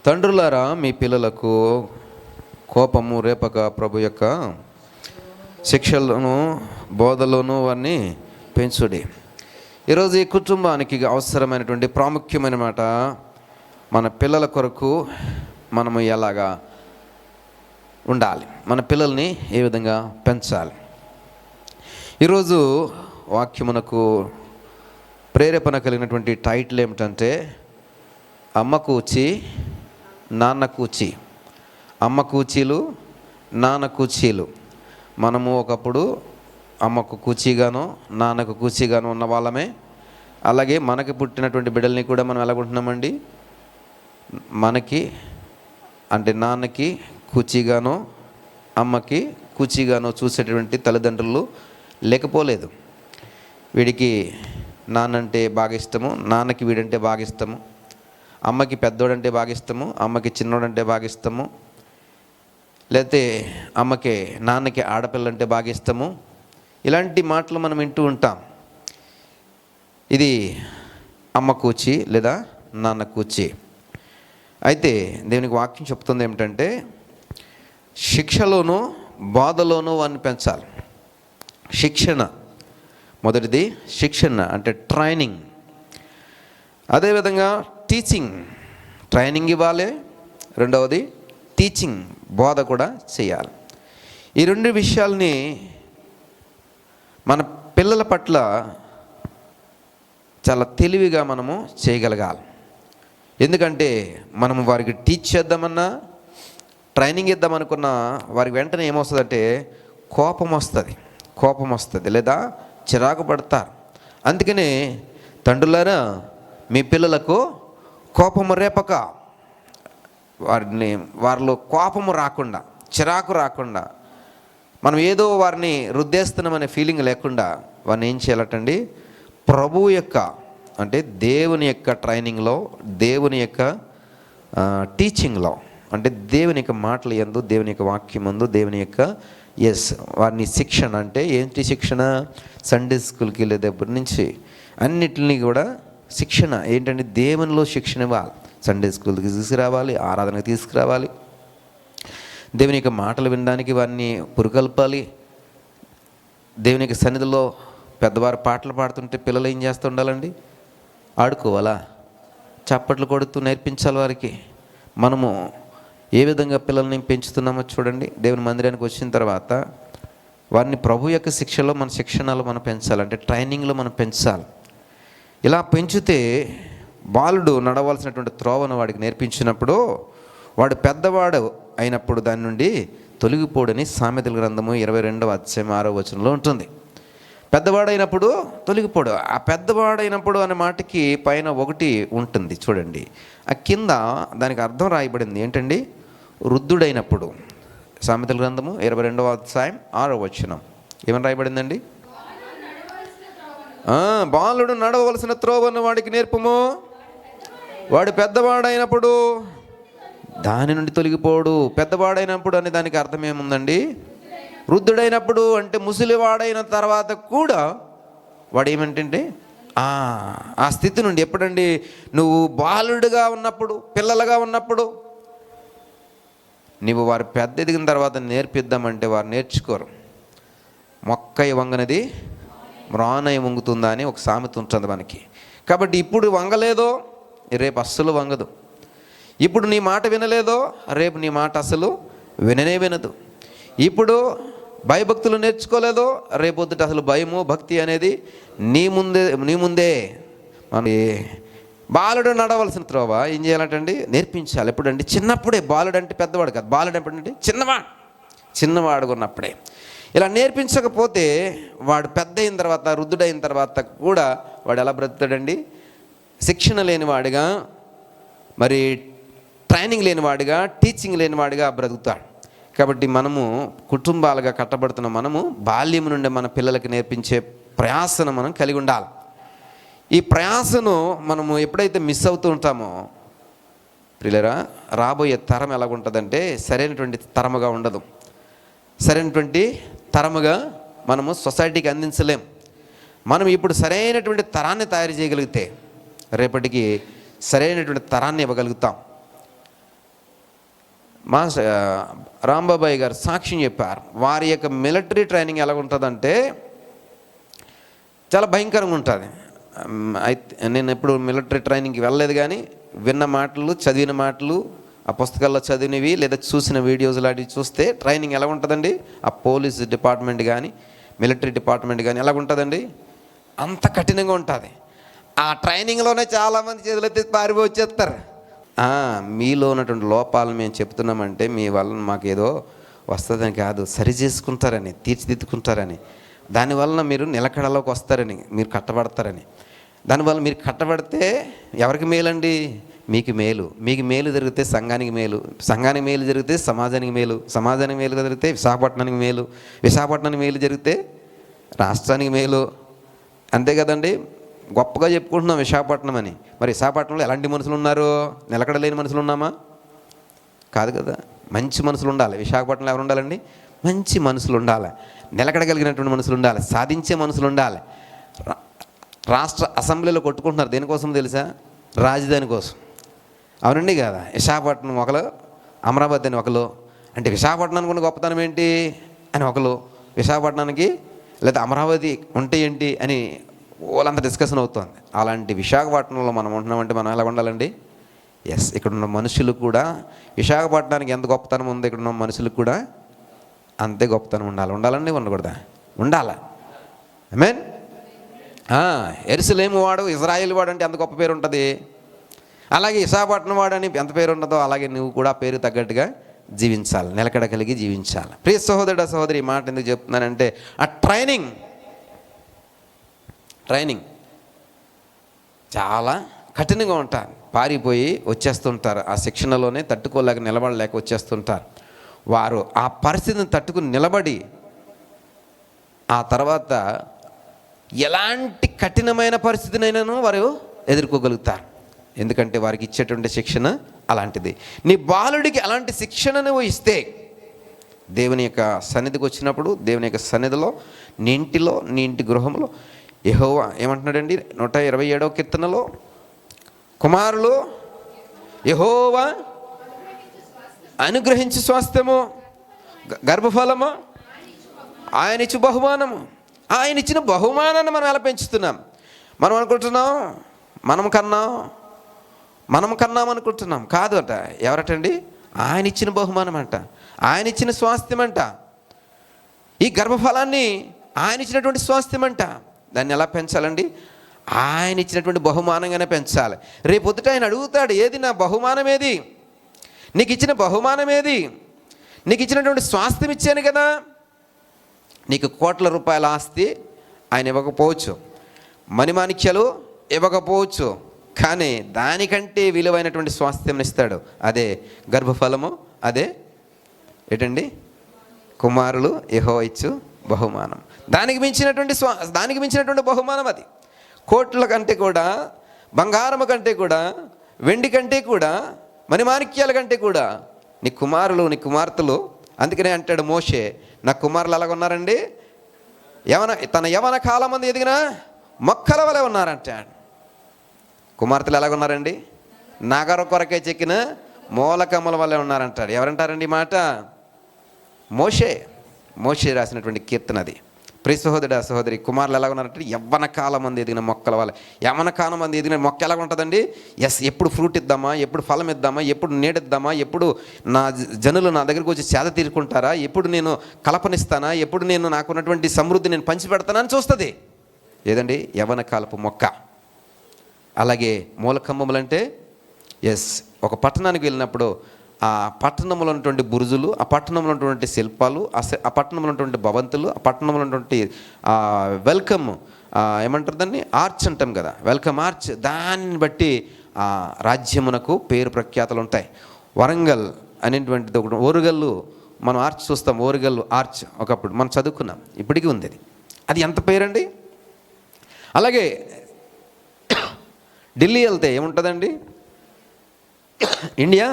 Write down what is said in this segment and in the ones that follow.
తండ్రులారా, మీ పిల్లలకు కోపము రేపక ప్రభు యొక్క శిక్షలను బోధలోను వారిని పెంచుడి. ఈరోజు ఈ కుటుంబానికి అవసరమైనటువంటి ప్రాముఖ్యమైన మాట, మన పిల్లల కొరకు మనము ఎలాగా ఉండాలి, మన పిల్లల్ని ఏ విధంగా పెంచాలి. ఈరోజు వాక్యమునకు ప్రేరేపణ కలిగినటువంటి టైటిల్ ఏమిటంటే అమ్మ కూచి నాన్న కూచి. అమ్మ కూచీలు, నాన్న కూచీలు. మనము ఒకప్పుడు అమ్మకు కూచీగానో నాన్నకు కూచీగానో ఉన్న వాళ్ళమే. అలాగే మనకి పుట్టినటువంటి బిడ్డల్ని కూడా మనం ఎలాగుంటున్నామండి, మనకి అంటే నాన్నకి కూచీగానో అమ్మకి కూచీగానో చూసేటువంటి తల్లిదండ్రులు లేకపోలేదు. వీడికి నాన్నంటే బాగా ఇష్టము, నాన్నకి వీడంటే బాగా ఇష్టము, అమ్మకి పెద్దోడంటే బాగా ఇష్టము, అమ్మకి చిన్నోడంటే బాగా ఇష్టము, లేకపోతే అమ్మకి నాన్నకి ఆడపిల్లంటే బాగా ఇష్టము. ఇలాంటి మాటలు మనం వింటూ ఉంటాం. ఇది అమ్మ కూచి లేదా నాన్న కూచి. అయితే దేవునికి వాక్యం చెప్తుంది ఏమిటంటే శిక్షలోనూ బాధలోనూ వారిని పెంచాలి. శిక్షణ మొదటిది, శిక్షణ అంటే ట్రైనింగ్. అదేవిధంగా టీచింగ్, ట్రైనింగ్ ఇవ్వాలి. రెండవది టీచింగ్, బోధ కూడా చేయాలి. ఈ రెండు విషయాల్ని మన పిల్లల పట్ల చాలా తెలివిగా మనము చేయగలగాలి. ఎందుకంటే మనము వారికి టీచ్ చేద్దామన్నా, ట్రైనింగ్ ఇద్దామనుకున్నా వారికి వెంటనే ఏమొస్తుందంటే కోపం వస్తుంది లేదా చిరాకు పడతారు. అందుకనే తండ్రులారా, మీ పిల్లలకు కోపము రేపక, వారిలో కోపము రాకుండా, చిరాకు రాకుండా, మనం ఏదో వారిని రుద్దేస్తున్నామనే ఫీలింగ్ లేకుండా వారిని ఏం చేయాలటండి, ప్రభువు యొక్క అంటే దేవుని యొక్క ట్రైనింగ్లో, దేవుని యొక్క టీచింగ్లో, అంటే దేవుని యొక్క మాటలు యందు, దేవుని యొక్క వాక్యం యందు, దేవుని యొక్క వారిని శిక్షణ. అంటే ఏంటి శిక్షణ? సండే స్కూల్కి వెళ్ళే దగ్గర నుంచి అన్నిటిని కూడా శిక్షణ ఏంటంటే దేవునిలో శిక్షణ ఇవ్వాలి. సండే స్కూల్కి తీసుకురావాలి, ఆరాధనకు తీసుకురావాలి, దేవుని యొక్క మాటలు వినడానికి వారిని పురుకల్పాలి. దేవుని యొక్క సన్నిధిలో పెద్దవారు పాటలు పాడుతుంటే పిల్లలు ఏం చేస్తూ ఉండాలండి? ఆడుకోవాలా? చప్పట్లు కొడుతూ నేర్పించాలి వారికి. మనము ఏ విధంగా పిల్లల్ని పెంచుతున్నామో చూడండి. దేవుని మందిరానికి వచ్చిన తర్వాత వారిని ప్రభు యొక్క శిక్షలో, మన శిక్షణలో మనం పెంచాలి, అంటే ట్రైనింగ్లో మనం పెంచాలి. ఇలా పెంచితే బాలుడు నడవలసినటువంటి త్రోవను వాడికి నేర్పించినప్పుడు వాడు పెద్దవాడు అయినప్పుడు దాని నుండి తొలగిపోడని సామెతల గ్రంథము 22వ అధ్యాయం 6వ వచనంలో ఉంటుంది. పెద్దవాడైనప్పుడు తొలగిపోడు. ఆ పెద్దవాడైనప్పుడు అనే మాటకి పైన ఒకటి ఉంటుంది చూడండి, ఆ కింద దానికి అర్థం రాయబడింది ఏంటండి? వృద్ధుడైనప్పుడు. సామెతల గ్రంథము 22వ అధ్యాయం 6వ వచనం ఏమని రాయబడిందండి? బాలుడు నడవలసిన త్రోవను వాడికి నేర్పము, వాడు పెద్దవాడైనప్పుడు దాని నుండి తొలగిపోడు. పెద్దవాడైనప్పుడు అనే దానికి అర్థం ఏముందండి? వృద్ధుడైనప్పుడు అంటే ముసలివాడైన తర్వాత కూడా వాడు ఏమంటే ఆ స్థితి నుండి ఎప్పుడండి? నువ్వు బాలుడుగా ఉన్నప్పుడు, పిల్లలుగా ఉన్నప్పుడు నువ్వు వారు పెద్ద ఎదిగిన తర్వాత నేర్పిద్దామంటే వారు నేర్చుకోరు. మొక్కై వంగనది మ్రానై వంగుతుందా అని ఒక సామెత ఉంటుంది మనకి. కాబట్టి ఇప్పుడు వంగలేదో రేపు అస్సలు వంగదు. ఇప్పుడు నీ మాట వినలేదో రేపు నీ మాట అసలు వినదు. ఇప్పుడు భయభక్తులు నేర్చుకోలేదో రేపొద్దుట అసలు భయము భక్తి అనేది నీ ముందే. మన బాలుడు నడవలసిన త్రోవ ఏం చేయాలంటండి? నేర్పించాలి. ఎప్పుడంటే చిన్నప్పుడే. బాలుడు అంటే పెద్దవాడు కాదు, బాలుడు ఎప్పుడంటే చిన్నవాడు ఉన్నప్పుడే. ఇలా నేర్పించకపోతే వాడు పెద్ద అయిన తర్వాత, వృద్ధుడైన తర్వాత కూడా వాడు ఎలా బ్రతుకుతాడండి? శిక్షణ లేనివాడిగా, మరి ట్రైనింగ్ లేనివాడిగా, టీచింగ్ లేనివాడిగా బ్రతుకుతాడు. కాబట్టి మనము కుటుంబాలుగా కట్టబడుతున్న మనము బాల్యం నుండి మన పిల్లలకి నేర్పించే ప్రయాసను మనం కలిగి ఉండాలి. ఈ ప్రయాసను మనము ఎప్పుడైతే మిస్ అవుతూ ఉంటామో ప్రియులారా, రాబోయే తరం ఎలాగుంటుందంటే సరైనటువంటి తరముగా ఉండదు. సరైనటువంటి తరముగా మనము సొసైటీకి అందించలేం. మనం ఇప్పుడు సరైనటువంటి తరాన్ని తయారు చేయగలిగితే రేపటికి సరైనటువంటి తరాన్ని ఇవ్వగలుగుతాం. మా రాంబాబాయ్ గారు సాక్ష్యం చెప్పారు. వారి యొక్క మిలిటరీ ట్రైనింగ్ ఎలా ఉంటుందంటే చాలా భయంకరంగా ఉంటుంది. అయితే నేను ఎప్పుడు మిలిటరీ ట్రైనింగ్కి వెళ్ళలేదు, కానీ విన్న మాటలు, చదివిన మాటలు, ఆ పుస్తకాల్లో చదివినవి లేదా చూసిన వీడియోస్ లాంటివి చూస్తే ట్రైనింగ్ ఎలా ఉంటుందండి. ఆ పోలీస్ డిపార్ట్మెంట్ కానీ మిలిటరీ డిపార్ట్మెంట్ కానీ ఎలా ఉంటుందండి, అంత కఠినంగా ఉంటుంది. ఆ ట్రైనింగ్లోనే చాలామంది చేతులెత్తి పారిపోయి వచ్చేస్తారు. మీలో ఉన్నటువంటి లోపాలను మేము చెప్తున్నామంటే మీ వలన మాకేదో వస్తుందని కాదు, సరి చేసుకుంటారని, తీర్చిదిద్దుకుంటారని, దానివలన మీరు నిలకడలోకి వస్తారని, మీరు కట్టబడతారని. దానివల్ల మీరు కట్టబడితే ఎవరికి మేలండి? మీకు మేలు. మీకు మేలు జరిగితే సంఘానికి మేలు, సంఘానికి మేలు జరిగితే సమాజానికి మేలు, సమాజానికి మేలు జరిగితే విశాఖపట్నానికి మేలు, విశాఖపట్నానికి మేలు జరిగితే రాష్ట్రానికి మేలు. అంతే కదండి. గొప్పగా చెప్పుకుంటున్నాం విశాఖపట్నం అని. మరి విశాఖపట్నంలో ఎలాంటి మనుషులు ఉన్నారు? నిలకడలేని మనుషులు ఉన్నామా? కాదు కదా. మంచి మనుషులు ఉండాలి. విశాఖపట్నంలో ఎవరు ఉండాలండి? మంచి మనుషులు ఉండాలి, నిలకడగలిగినటువంటి మనుషులు ఉండాలి, సాధించే మనుషులు ఉండాలి. రాష్ట్ర అసెంబ్లీలో కొట్టుకుంటున్నారు దేనికోసం తెలుసా? రాజధాని కోసం. అవునండి కదా. విశాఖపట్నం ఒకరు, అమరావతి అని ఒకరు. అంటే విశాఖపట్నానికి ఉన్న గొప్పతనం ఏంటి అని ఒకరు, విశాఖపట్నానికి లేదా అమరావతి ఉంటే ఏంటి అని వాళ్ళంతా డిస్కషన్ అవుతుంది. అలాంటి విశాఖపట్నంలో మనం ఉంటున్నామంటే మనం ఎలా ఉండాలండి? ఎస్, ఇక్కడ ఉన్న మనుషులు కూడా విశాఖపట్నానికి ఎంత గొప్పతనం ఉందో ఇక్కడ ఉన్న మనుషులకు కూడా అంతే గొప్పతనం ఉండాలండి. ఉండకూడదా? ఉండాలి. ఆమేన్. యెరూషలేము వాడు, ఇజ్రాయేల్ వాడు అంటే ఎంత గొప్ప పేరు ఉంటుంది. అలాగే విశాఖపట్నం వాడు అని ఎంత పేరు ఉంటుందో అలాగే నువ్వు కూడా పేరు తగ్గట్టుగా జీవించాలి, నిలకడ కలిగి జీవించాలి. ప్రియ సహోదరుడు సహోదరి, ఈ మాట ఎందుకు చెప్తున్నానంటే ఆ ట్రైనింగ్ చాలా కఠినంగా ఉంటారు. పారిపోయి వచ్చేస్తుంటారు. ఆ శిక్షణలోనే తట్టుకోలేక నిలబడలేక వచ్చేస్తుంటారు. వారు ఆ పరిస్థితిని తట్టుకుని నిలబడి ఆ తర్వాత ఎలాంటి కఠినమైన పరిస్థితినైనాను వారు ఎదుర్కోగలుగుతారు. ఎందుకంటే వారికి ఇచ్చేటువంటి శిక్షణ అలాంటిది. నీ బాలుడికి అలాంటి శిక్షణను ఇస్తే దేవుని యొక్క సన్నిధికి వచ్చినప్పుడు, దేవుని యొక్క సన్నిధిలో నీ ఇంటిలో, నీ ఇంటి గృహంలో యెహోవా ఏమంటున్నాడండి 127వ కీర్తనలో, కుమారులు యెహోవా అనుగ్రహించు స్వాస్థ్యము, గర్భఫలము, ఆయన ఇచ్చు బహుమానము. ఆయన ఇచ్చిన బహుమానాన్ని మనం ఎలా పెంచుతున్నాం? మనం అనుకుంటున్నాం మనం కన్నాం అనుకుంటున్నాం. కాదు అట. ఎవరటండి? ఆయన ఇచ్చిన బహుమానం అంట, ఆయన ఇచ్చిన స్వాస్థ్యం అంట. ఈ గర్భఫలాన్ని ఆయన ఇచ్చినటువంటి స్వాస్థ్యం అంట. దాన్ని ఎలా పెంచాలండి? ఆయన ఇచ్చినటువంటి బహుమానంగానే పెంచాలి. రేపొద్దుట ఆయన అడుగుతాడు, ఏది నా బహుమానం ఏది? నీకు ఇచ్చిన బహుమానం ఏది? నీకు ఇచ్చినటువంటి స్వాస్థ్యం ఇచ్చాను కదా. నీకు కోట్ల రూపాయల ఆస్తి ఆయన ఇవ్వకపోవచ్చు, మణిమాణిక్యాలు ఇవ్వకపోవచ్చు, కానీ దానికంటే విలువైనటువంటి స్వాస్థ్యం ఇస్తాడు. అదే గర్భఫలము, అదే ఏంటండి? కుమారులు యెహోవా ఇచ్చు బహుమానం. దానికి మించినటువంటి బహుమానం అది. కోట్ల కంటే కూడా, బంగారము కంటే కూడా, వెండి కంటే కూడా, మణిమాణిక్యాల కంటే కూడా నీ కుమారులు, నీ కుమార్తెలు. అందుకనే అంటాడు మోషే, నా కుమారులు ఎలాగున్నారండి? తన యవన కాలం మంది ఎదిగిన మొక్కల వలె ఉన్నారంటాడు. కుమార్తెలు ఎలాగున్నారండి? నగర కొరకే చెక్కిన మూలకమ్మల వల్లే ఉన్నారంటాడు. ఎవరంటారండి ఈ మాట? మోషే రాసినటువంటి కీర్తన అది. ప్రియ సహోదరుడు సహోదరి, కుమారులు ఎలా ఉన్నారంటే యవ్వన కాలం మంది ఎదిగిన మొక్కల వల్ల. యవ్వన కాలం మంది ఎదిగిన మొక్క ఎలా ఉంటుందండి? ఎప్పుడు ఫ్రూట్ ఇద్దామా, ఎప్పుడు ఫలం ఇద్దామా, ఎప్పుడు నీడిద్దామా, ఎప్పుడు నా జనులు నా దగ్గరికి వచ్చి సేద తీరుకుంటారా, ఎప్పుడు నేను కలపనిస్తానా, ఎప్పుడు నేను నాకున్నటువంటి సమృద్ధి నేను పంచిపెడతానా అని చూస్తుంది. ఏదండి? యవ్వన కాలపు మొక్క. అలాగే మూలకమ్మములంటే ఒక పట్టణానికి వెళ్ళినప్పుడు ఆ పట్టణంలో ఉన్నటువంటి బురుజులు, ఆ పట్టణంలో ఉన్నటువంటి శిల్పాలు, ఆ పట్టణంలో ఉన్నటువంటి భవంతులు, ఆ పట్టణంలో ఉన్నటువంటి వెల్కమ్ ఏమంటారు దాన్ని, ఆర్చ్ అంటాం కదా, వెల్కమ్ ఆర్చ్. దాన్ని బట్టి ఆ రాజ్యమునకు పేరు ప్రఖ్యాతలు ఉంటాయి. వరంగల్ అనేటువంటిది ఒకటి, ఓరుగల్లు మనం ఆర్చ్ చూస్తాం. ఓరుగల్లు ఆర్చ్ ఒకప్పుడు మనం చదువుకున్నాం, ఇప్పటికీ ఉంది అది. అది ఎంత పేరండి. అలాగే ఢిల్లీ వెళ్తే ఏముంటుందండి? India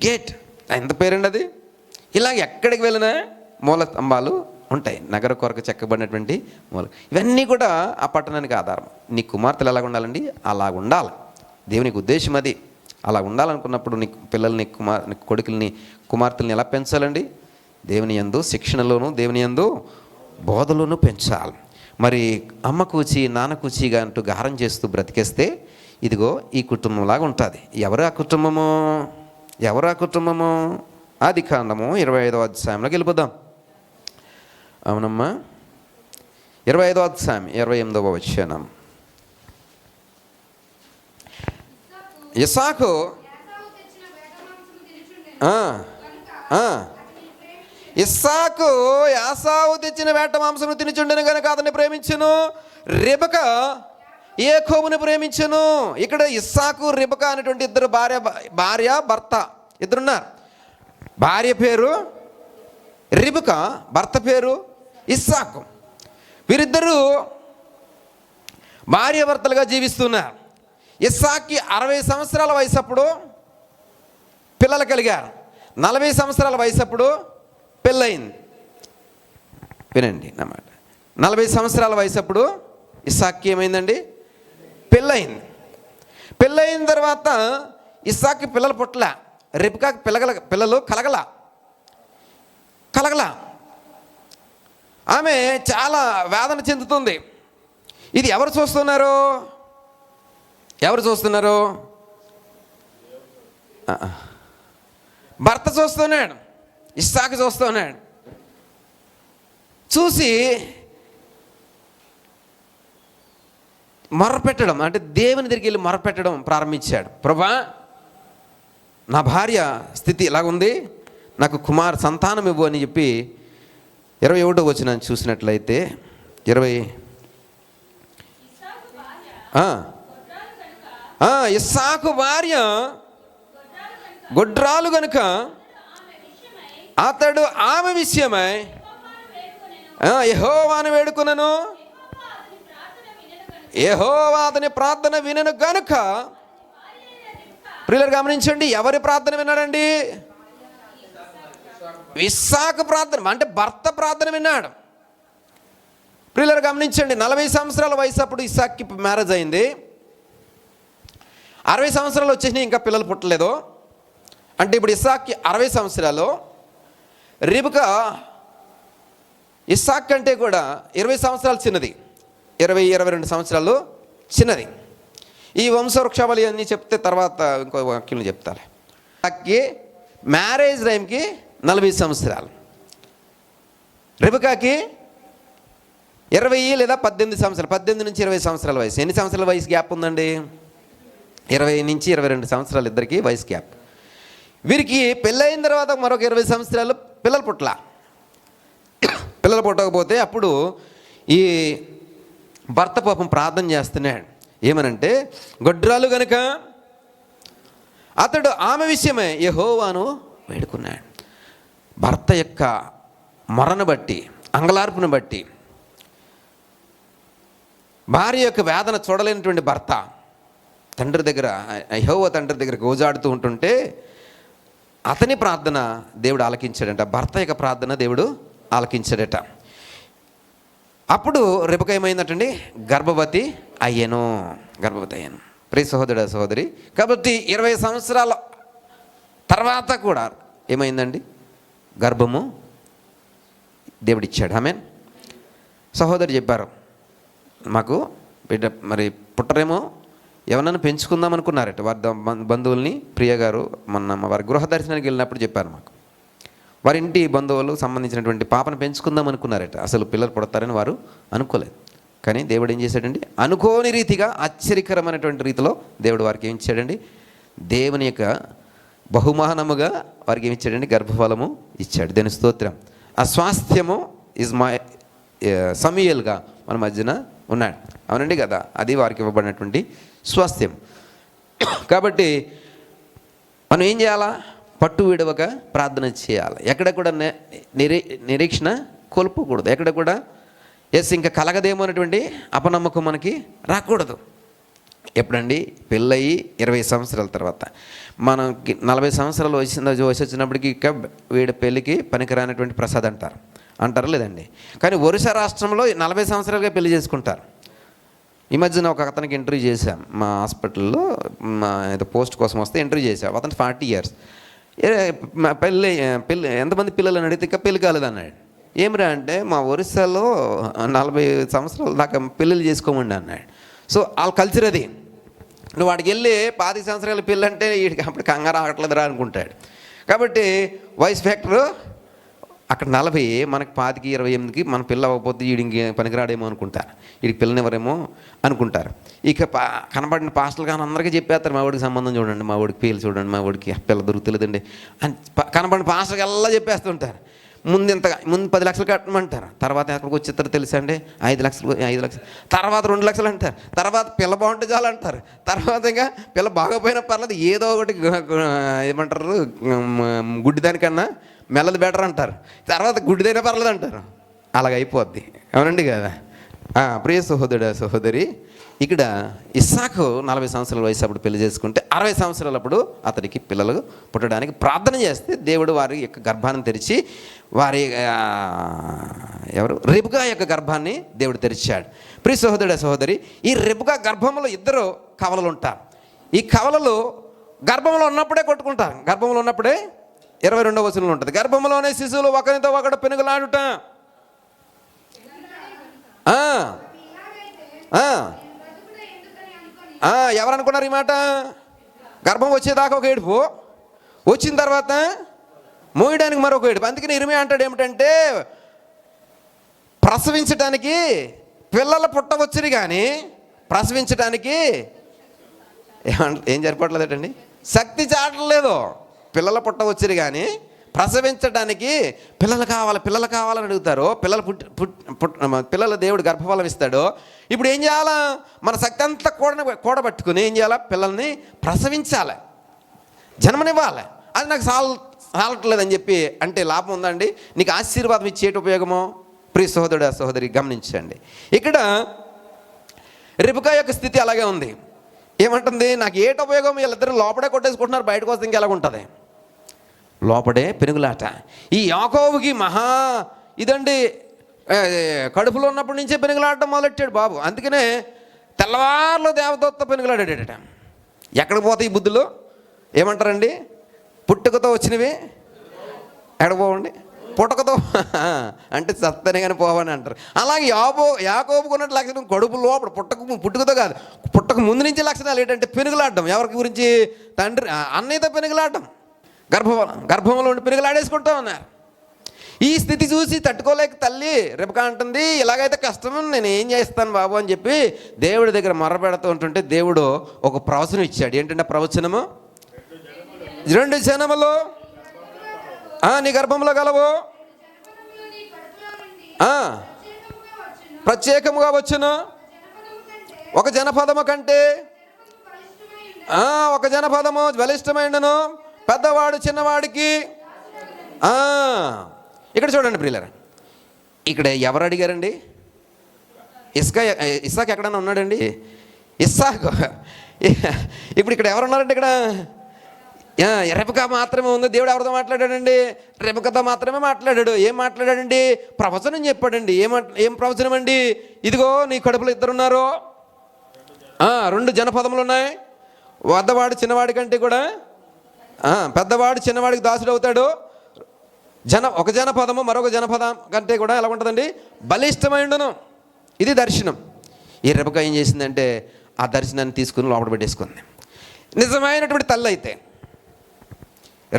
gate. ఎంత పేరండి అది. ఇలా ఎక్కడికి వెళ్ళినా మూల స్తంభాలు ఉంటాయి, నగర కొరకు చెక్కబడినటువంటి మూల. ఇవన్నీ కూడా ఆ పట్టణానికి ఆధారం. నీ కుమార్తెలు ఎలాగ ఉండాలండి? అలాగ ఉండాలి. దేవునికి ఉద్దేశం అది. అలా ఉండాలనుకున్నప్పుడు నీ పిల్లల్ని నీ కొడుకుల్ని కుమార్తెల్ని ఎలా పెంచాలండి? దేవుని యందు శిక్షణలోను, దేవుని యందు బోధలోను పెంచాలి. మరి అమ్మ కూచి నాన్న కూచిగా అంటూ గారం చేస్తూ బ్రతికేస్తే ఇదిగో ఈ కుటుంబంలాగా ఉంటుంది. ఎవరు ఆ కుటుంబము? ఎవరు ఆ కుటుంబము? ఆదికాండము 25వ అధ్యాయంలోకి వెళ్ళిపోదాం. అవునమ్మా, 25వ అధ్యాయం 28వ వచనం. ఇస్సాకు ఇస్సాకు యాసావు తెచ్చిన వేట మాంసము తినుచుండెను కనుక అతన్ని ప్రేమించెను. రెబెకా యాకోబుని ప్రేమించెను. ఇక్కడ ఇస్సాకు రెబెకా అనేటువంటి ఇద్దరు భార్య భర్త ఇద్దరున్నారు. భార్య పేరు రెబెకా, భర్త పేరు ఇస్సాకు. వీరిద్దరూ భార్యాభర్తలుగా జీవిస్తున్నారు. ఇస్సాక్కి 60 సంవత్సరాల వయసు అప్పుడు పిల్లలు కలిగారు. 40 సంవత్సరాల వయసు అప్పుడు పెళ్ళయింది. వినండి అన్నమాట. 40 సంవత్సరాల వయసు అప్పుడు ఇస్సాక్కి ఏమైందండి? పెళ్ళయింది. పెళ్ళయిన తర్వాత ఇస్సాక్కి పిల్లలు పుట్టలే, రెబెకాకి పిల్లలు కలగల. ఆమె చాలా వేదన చెందుతుంది. ఇది ఎవరు చూస్తున్నారు? భర్త చూస్తున్నాడు, ఇస్సాకు చూస్తున్నాడు. చూసి మొరపెట్టడం, అంటే దేవుని దగ్గరికి వెళ్ళి మొరపెట్టడం ప్రారంభించాడు. ప్రభా, నా భార్య స్థితి ఇలాగుంది, నాకు సంతానం ఇవ్వు అని చెప్పి 21వ వచనం చూసినట్లయితే ఇస్సాకు భార్య గొడ్రాలు గనుక అతడు ఆమె విషయమై యెహోవాను వేడుకొనెను. యెహోవా అతని ప్రార్థన వినెను గనుక. ప్రియులారా గమనించండి, ఎవరి ప్రార్థన విన్నాడండి? ఇస్సాకు ప్రార్థన, అంటే భర్త ప్రార్థన విన్నాడు. ప్రియులారా గమనించండి, 40 సంవత్సరాల వయసు అప్పుడు ఇస్సాక్కి మ్యారేజ్ అయింది. 60 సంవత్సరాలు వచ్చేసినాయి, ఇంకా పిల్లలు పుట్టలేదు. అంటే ఇప్పుడు ఇస్సాక్కి 60 సంవత్సరాలు, రెబెకా ఇస్సాక్ కంటే కూడా 20 సంవత్సరాలు చిన్నది, 22 సంవత్సరాలు చిన్నది. ఈ వంశవృక్షావళి అన్నీ చెప్తే తర్వాత ఇంకో వాక్యం చెప్తారు. ఇస్సాక్కి మ్యారేజ్ టైంకి 40 సంవత్సరాలు, రెబెకాకి 20 లేదా 18 సంవత్సరాలు, 18 నుంచి 20 సంవత్సరాల వయసు. ఎన్ని సంవత్సరాల వయసు గ్యాప్ ఉందండి? 20 నుంచి 22 సంవత్సరాలు ఇద్దరికి వయసు గ్యాప్. వీరికి పెళ్ళయిన తర్వాత మరొక 20 సంవత్సరాలు పిల్లలు పుట్టకపోతే అప్పుడు ఈ భర్త పాపం ప్రార్థన చేస్తున్నాడు. ఏమనంటే, గొడ్రాలు గనుక అతడు ఆమె విషయమే యెహోవాను వేడుకున్నాడు. భర్త యొక్క మొరను బట్టి, అంగలార్పును బట్టి, భార్య యొక్క వేదన చూడలేనటువంటి భర్త తండ్రి దగ్గర, యెహోవా తండ్రి దగ్గర గోజాడుతూ ఉంటుంటే అతని ప్రార్థన దేవుడు ఆలకించాడట. భర్త యొక్క ప్రార్థన దేవుడు ఆలకించాడట. అప్పుడు రెబెకా ఏమైందటండి? గర్భవతి అయ్యాను. ప్రియ సహోదరుడు సహోదరి, కాబట్టి 20 సంవత్సరాల తర్వాత కూడా ఏమైందండి? గర్భము దేవుడిచ్చాడు. ఆమేన్. సహోదరు చెప్పారు, మాకు బిడ్డ మరి పుట్టరేమో, ఎవరన్నా పెంచుకుందాం అనుకున్నారట. వారి బంధువుల్ని, ప్రియ గారు మొన్న వారి గృహ దర్శనానికి వెళ్ళినప్పుడు చెప్పారు మాకు. వారి ఇంటి బంధువులు సంబంధించినటువంటి పాపను పెంచుకుందాం అనుకున్నారట. అసలు పిల్లలు పుడతారని వారు అనుకోలేదు. కానీ దేవుడు ఏం చేశాడండి? అనుకోని రీతిగా, ఆశ్చర్యకరమైనటువంటి రీతిలో దేవుడు వారికి ఏం ఇచ్చాడండి? దేవుని యొక్క బహుమానముగా వారికి ఏమి ఇచ్చాడండి? గర్భఫలము ఇచ్చాడు. దేని స్తోత్రం. ఆ స్వాస్థ్యము సమూయేలుగా మన మధ్యన ఉన్నాడు. అవునండి కదా, అది వారికి ఇవ్వబడినటువంటి స్వాస్థ్యం. కాబట్టి మనం ఏం చేయాలా? పట్టు విడవక ప్రార్థన చేయాలి. ఎక్కడ కూడా నిరీక్షణ కోల్పోకూడదు. ఎక్కడ కూడా ఇంకా కలగదేమో అనేటువంటి అపనమ్మకం మనకి రాకూడదు. ఎప్పుడండి? పెళ్ళయి 20 సంవత్సరాల తర్వాత. మనకి 40 సంవత్సరాలు వయసు వచ్చినప్పటికీ ఇక వీడి పెళ్ళికి పనికిరానటువంటి ప్రసాద్ అంటారు లేదండి. కానీ ఒరిస్సా రాష్ట్రంలో 40 సంవత్సరాలుగా పెళ్లి చేసుకుంటారు. ఈ మధ్యన ఒక అతనికి ఇంటర్వ్యూ చేశాం మా హాస్పిటల్లో, మా ఏదో పోస్ట్ కోసం వస్తే ఇంటర్వ్యూ చేశాం. అతను 40 years. పెళ్ళి ఎంతమంది పిల్లలు అని అడిగితే ఇంకా పెళ్ళి కాలేదు అన్నాడు. ఏమిరా అంటే మా ఒరిస్సాలో 40 సంవత్సరాల దాకా పెళ్ళిళ్ళు చేసుకోమండి అన్నాడు. సో వాళ్ళ కల్చర్ అది. నువ్వు వాడికి వెళ్ళి 25 సంవత్సరాల పెళ్ళి అంటే వీడికి అప్పుడు కంగారు ఆగట్లేదురా అనుకుంటాడు. కాబట్టి వయసు ఫ్యాక్టరు అక్కడ 40, మనకి 25, 28కి మన పిల్ల అవ్వకపోతే వీడికి పనికిరాడేమో అనుకుంటారు, వీడికి పిల్లనివ్వరేమో అనుకుంటారు. ఇక కనబడిన పాస్టర్లు కానీ అందరికీ చెప్పేస్తారు, మా వాడికి సంబంధం చూడండి, మా వాడికి పేర్లు చూడండి, మా వాడికి పిల్ల దొరుకుతలేదండి అని కనబడిన పాస్టర్కి ఎలా చెప్పేస్తుంటారు. ముందు 10 లక్షలు కట్టమంటారు, తర్వాత ఎక్కడికి వచ్చేస్తారు తెలుసా అండి, 5 లక్షలు, తర్వాత 2 లక్షలు అంటారు, తర్వాత పిల్ల బాగుంటే చాలు అంటారు, తర్వాత ఇంకా పిల్ల బాగోపోయినా పర్లేదు ఏదో ఒకటి ఏమంటారు గుడ్డిదానికన్నా మెల్లది బెటర్ అంటారు, తర్వాత గుడ్డిదైనా పర్లేదు అంటారు. అలాగ అయిపోద్ది. అవునండి కదా. ప్రియ సహోదరి, ఇక్కడ ఇస్సాకు 40 సంవత్సరాల వయసు అప్పుడు పెళ్లి చేసుకుంటే 60 సంవత్సరాలప్పుడు అతడికి పిల్లలు పుట్టడానికి ప్రార్థన చేస్తే దేవుడు వారి యొక్క గర్భాన్ని తెరిచి వారి రెబెకా యొక్క గర్భాన్ని దేవుడు తెరిచాడు. ప్రియ సహోదరి, ఈ రెబెకా గర్భంలో 2 కవలలు ఉంటారు. ఈ కవలలు గర్భంలో ఉన్నప్పుడే కొట్టుకుంటారు. గర్భంలో ఉన్నప్పుడే 22వ వచనంలో ఉంటుంది, గర్భంలోనే శిశువులు ఒకరితో ఒకడు పెనుగులాడుట. ఎవరనుకున్నారు ఈ మాట? గర్భం వచ్చేదాకా ఒక ఏడుపు, వచ్చిన తర్వాత మోయడానికి మరొక ఏడుపు. అందుకని ఇర్మియా అంటాడు ఏమిటంటే, ప్రసవించడానికి పిల్లలు పుట్టవచ్చుని కానీ ప్రసవించడానికి ఏం సరిపడలేదటండి, శక్తి చాటలేదు. పిల్లలు పుట్టవచ్చుని కానీ ప్రసవించడానికి పిల్లలు కావాలని అడుగుతారు. పిల్లలు దేవుడు గర్భఫలం ఇస్తాడు. ఇప్పుడు ఏం చేయాలా? మన శక్తి అంతా కూడబట్టుకుని ఏం చేయాలా? పిల్లల్ని ప్రసవించాలి, జన్మనివ్వాలి. అది నాకు సాలట్లేదని చెప్పి అంటే లాభం ఉందండి? నీకు ఆశీర్వాదం ఇచ్చేటి ఉపయోగమో? ప్రియ సహోదరి గమనించండి. ఇక్కడ రెబెకా యొక్క స్థితి అలాగే ఉంది. ఏమంటుంది? నాకు ఏటి ఉపయోగం? వీళ్ళిద్దరు లోపడే కొట్టేసుకుంటున్నారు, బయటకు వస్తే ఇంకెలా ఉంటుంది? లోపడే పెనుగులాట. ఈ యాకోబుకి ఇదండి, కడుపులో ఉన్నప్పటి నుంచే పెనుగులాడటం మొదలెట్టాడు బాబు. అందుకనే తెల్లవారులో దేవదత్త పెనుగులాడాడట. ఎక్కడికి పోతాయి ఈ బుద్ధులు? ఏమంటారండి? పుట్టుకతో వచ్చినవి ఎక్కడికి పోవండి, పుట్టకతో అంటే సత్తనే కానీ పోవని అంటారు. అలాగే యాకోబుకున్నట్టు లక్షణం కడుపు లోపల పుట్టుకతో కాదు, పుట్టక ముందు నుంచి లక్షణాలు ఏంటంటే పెనుగులాడడం. ఎవరికి గురించి? తండ్రి అన్నయ్యతో పెనుగులాడడం, గర్భంలో ఉండి పెనుగులాడేసుకుంటూ ఉన్నారు. ఈ స్థితి చూసి తట్టుకోలేక తల్లి రెబెకా అంటుంది, ఇలాగైతే కష్టం, నేను ఏం చేస్తాను బాబు అని చెప్పి దేవుడి దగ్గర మొర్రపెడుతూ ఉంటుంటే దేవుడు ఒక ప్రవచనం ఇచ్చాడు. ఏంటంటే ప్రవచనము, 2 జనములు నీ గర్భంలో గలవు, ప్రత్యేకముగా వచ్చును, ఒక జనపదము కంటే ఒక జనపదము బలిష్టమైనను, పెద్దవాడు చిన్నవాడికి. ఇక్కడ చూడండి ప్రియులారా, ఇక్కడ ఎవరు అడిగారండి? ఇస్సాకు ఎక్కడన్నా ఉన్నాడండి? ఇస్సాకు. ఇప్పుడు ఇక్కడ ఎవరున్నారండి? ఇక్కడ రెబెకా మాత్రమే ఉంది. దేవుడు ఎవరితో మాట్లాడాడండి? రెబెకాతో మాత్రమే మాట్లాడాడు. ఏం మాట్లాడాడండి? ప్రవచనం చెప్పాడండి. ఏం ప్రవచనం అండి? ఇదిగో నీ కడుపులో 2 ఉన్నారు, 2 జనపదములు ఉన్నాయి, వద్దవాడు చిన్నవాడి కంటే కూడా పెద్దవాడు చిన్నవాడికి దాసుడు అవుతాడు. ఒక జనపదము మరొక జనపదం కంటే కూడా ఎలా ఉంటుందండి? బలిష్టమైండును. ఇది దర్శనం. ఈ రెబెకా ఏం చేసిందంటే ఆ దర్శనాన్ని తీసుకుని లోపల పెట్టేసుకుంది. నిజమైనటువంటి తల్లి అయితే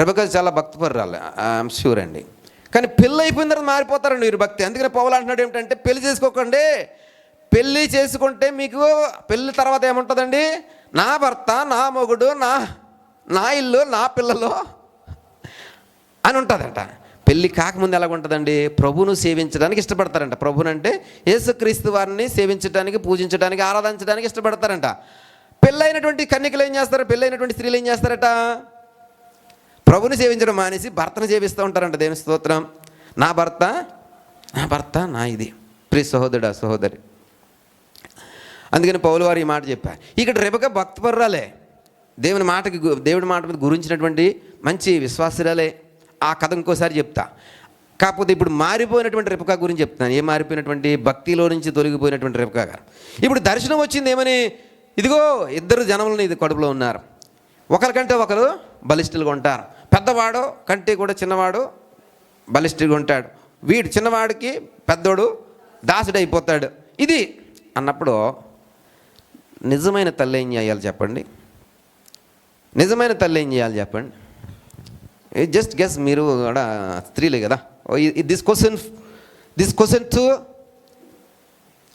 రెబెకా చాలా భక్తిపరురాలు, ఐఎమ్ ష్యూర్ అండి. కానీ పెళ్ళి అయిపోయిన తర్వాత మారిపోతారండి వీరు భక్తి. అందుకని పౌలు అంటున్నాడు ఏమిటంటే, పెళ్లి చేసుకోకండి, పెళ్ళి చేసుకుంటే మీకు పెళ్ళి తర్వాత ఏముంటుందండి? నా భర్త, నా మొగుడు, నా ఇల్లు, నా పిల్లలు అని ఉంటుందంట. పెళ్ళి కాకముందు ఎలాగ ఉంటుందండి? ప్రభువును సేవించడానికి ఇష్టపడతారంట. ప్రభునంటే యేసుక్రీస్తు వారిని సేవించడానికి, పూజించడానికి, ఆరాధించడానికి ఇష్టపడతారంట. పెళ్ళైనటువంటి కన్యకలు ఏం చేస్తారు? పెళ్ళైనటువంటి స్త్రీలు ఏం చేస్తారట? ప్రభుని సేవించడం మానేసి భర్తను సేవిస్తూ ఉంటారంట. దేవుని స్తోత్రం. నా భర్త నా ఇది. ప్రియ సహోదరి, అందుకని పౌలు వారు ఈ మాట చెప్పారు. ఇక్కడ రెబెకా భక్తిపరురాలే, దేవుడి మాట మీద గురించినటువంటి మంచి విశ్వాసురాలే. ఆ కథ ఇంకోసారి చెప్తా. కాకపోతే ఇప్పుడు మారిపోయినటువంటి రెబెకా గురించి చెప్తున్నాను. ఏం మారిపోయినటువంటి? భక్తిలో నుంచి తొలగిపోయినటువంటి రెబెకా గారు. ఇప్పుడు దర్శనం వచ్చింది ఏమని? ఇదిగో ఇద్దరు జనములను ఇది కడుపులో ఉన్నారు, ఒకరికంటే ఒకరు బలిష్ఠులుగా ఉంటారు. పెద్దవాడు కంటే కూడా చిన్నవాడు బలిష్ఠుగా ఉంటాడు. వీడు చిన్నవాడికి పెద్దోడు దాసుడు అయిపోతాడు. ఇది అన్నప్పుడు నిజమైన తల్లి ఏం చేయాలి చెప్పండి? నిజమైన తల్లి ఏం చేయాలి చెప్పండి? Just guess. మీరు కూడా స్త్రీలే కదా. This question to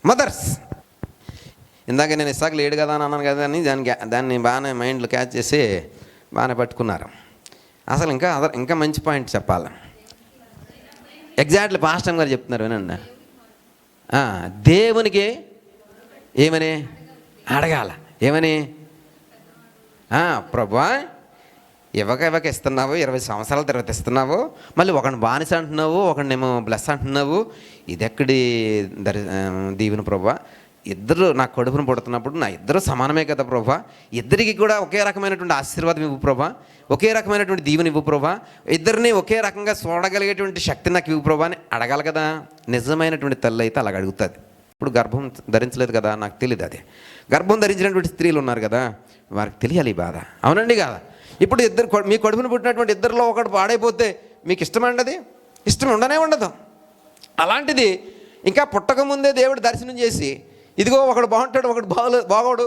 mothers. ఇందాక నేను ఇస్సాకు లేడు కదా అని అన్నాను కదా అని దాన్ని బాగానే మైండ్లో క్యాచ్ చేసి బాగానే పట్టుకున్నారు. అసలు ఇంకా మంచి పాయింట్ చెప్పాలి. ఎగ్జాక్ట్లీ పాస్టర్ గారు చెప్తున్నారు వినండి. దేవునికి ఏమని అడగాల? ఏమని? ప్రభువా ఇవ్వక ఇస్తున్నావు, 20 సంవత్సరాల తర్వాత ఇస్తున్నావు, మళ్ళీ ఒకడిని బానిస అంటున్నావు, ఒకడినేమో బ్లెస్ అంటున్నావు. ఇది ఎక్కడి దీవెన ప్రభువా? ఇద్దరు నా కడుపును పుడుతున్నప్పుడు నా ఇద్దరు సమానమే కదా ప్రభా, ఇద్దరికి కూడా ఒకే రకమైనటువంటి ఆశీర్వాదం ఇవ్వు ప్రభా, ఒకే రకమైనటువంటి దీవెన ఇవ్వు ప్రభా, ఇద్దరిని ఒకే రకంగా చూడగలిగేటువంటి శక్తి నాకు ఇవ్వు ప్రభా అని అడగాలి కదా. నిజమైనటువంటి తల్లి అయితే అలాగ అడుగుతుంది. ఇప్పుడు గర్భం ధరించలేదు కదా, నాకు తెలియదు. అదే గర్భం ధరించినటువంటి స్త్రీలు ఉన్నారు కదా, వారికి తెలియాలి ఈ బాధ. అవునండి కదా? ఇప్పుడు మీ కడుపును పుట్టినటువంటి ఇద్దరిలో ఒకటి పాడైపోతే మీకు ఇష్టమండది? ఇష్టం ఉండనే ఉండదు. అలాంటిది ఇంకా పుట్టకముందే దేవుడు దర్శనం చేసి ఇదిగో ఒకడు బాగుంటాడు, ఒకడు బాగోడు,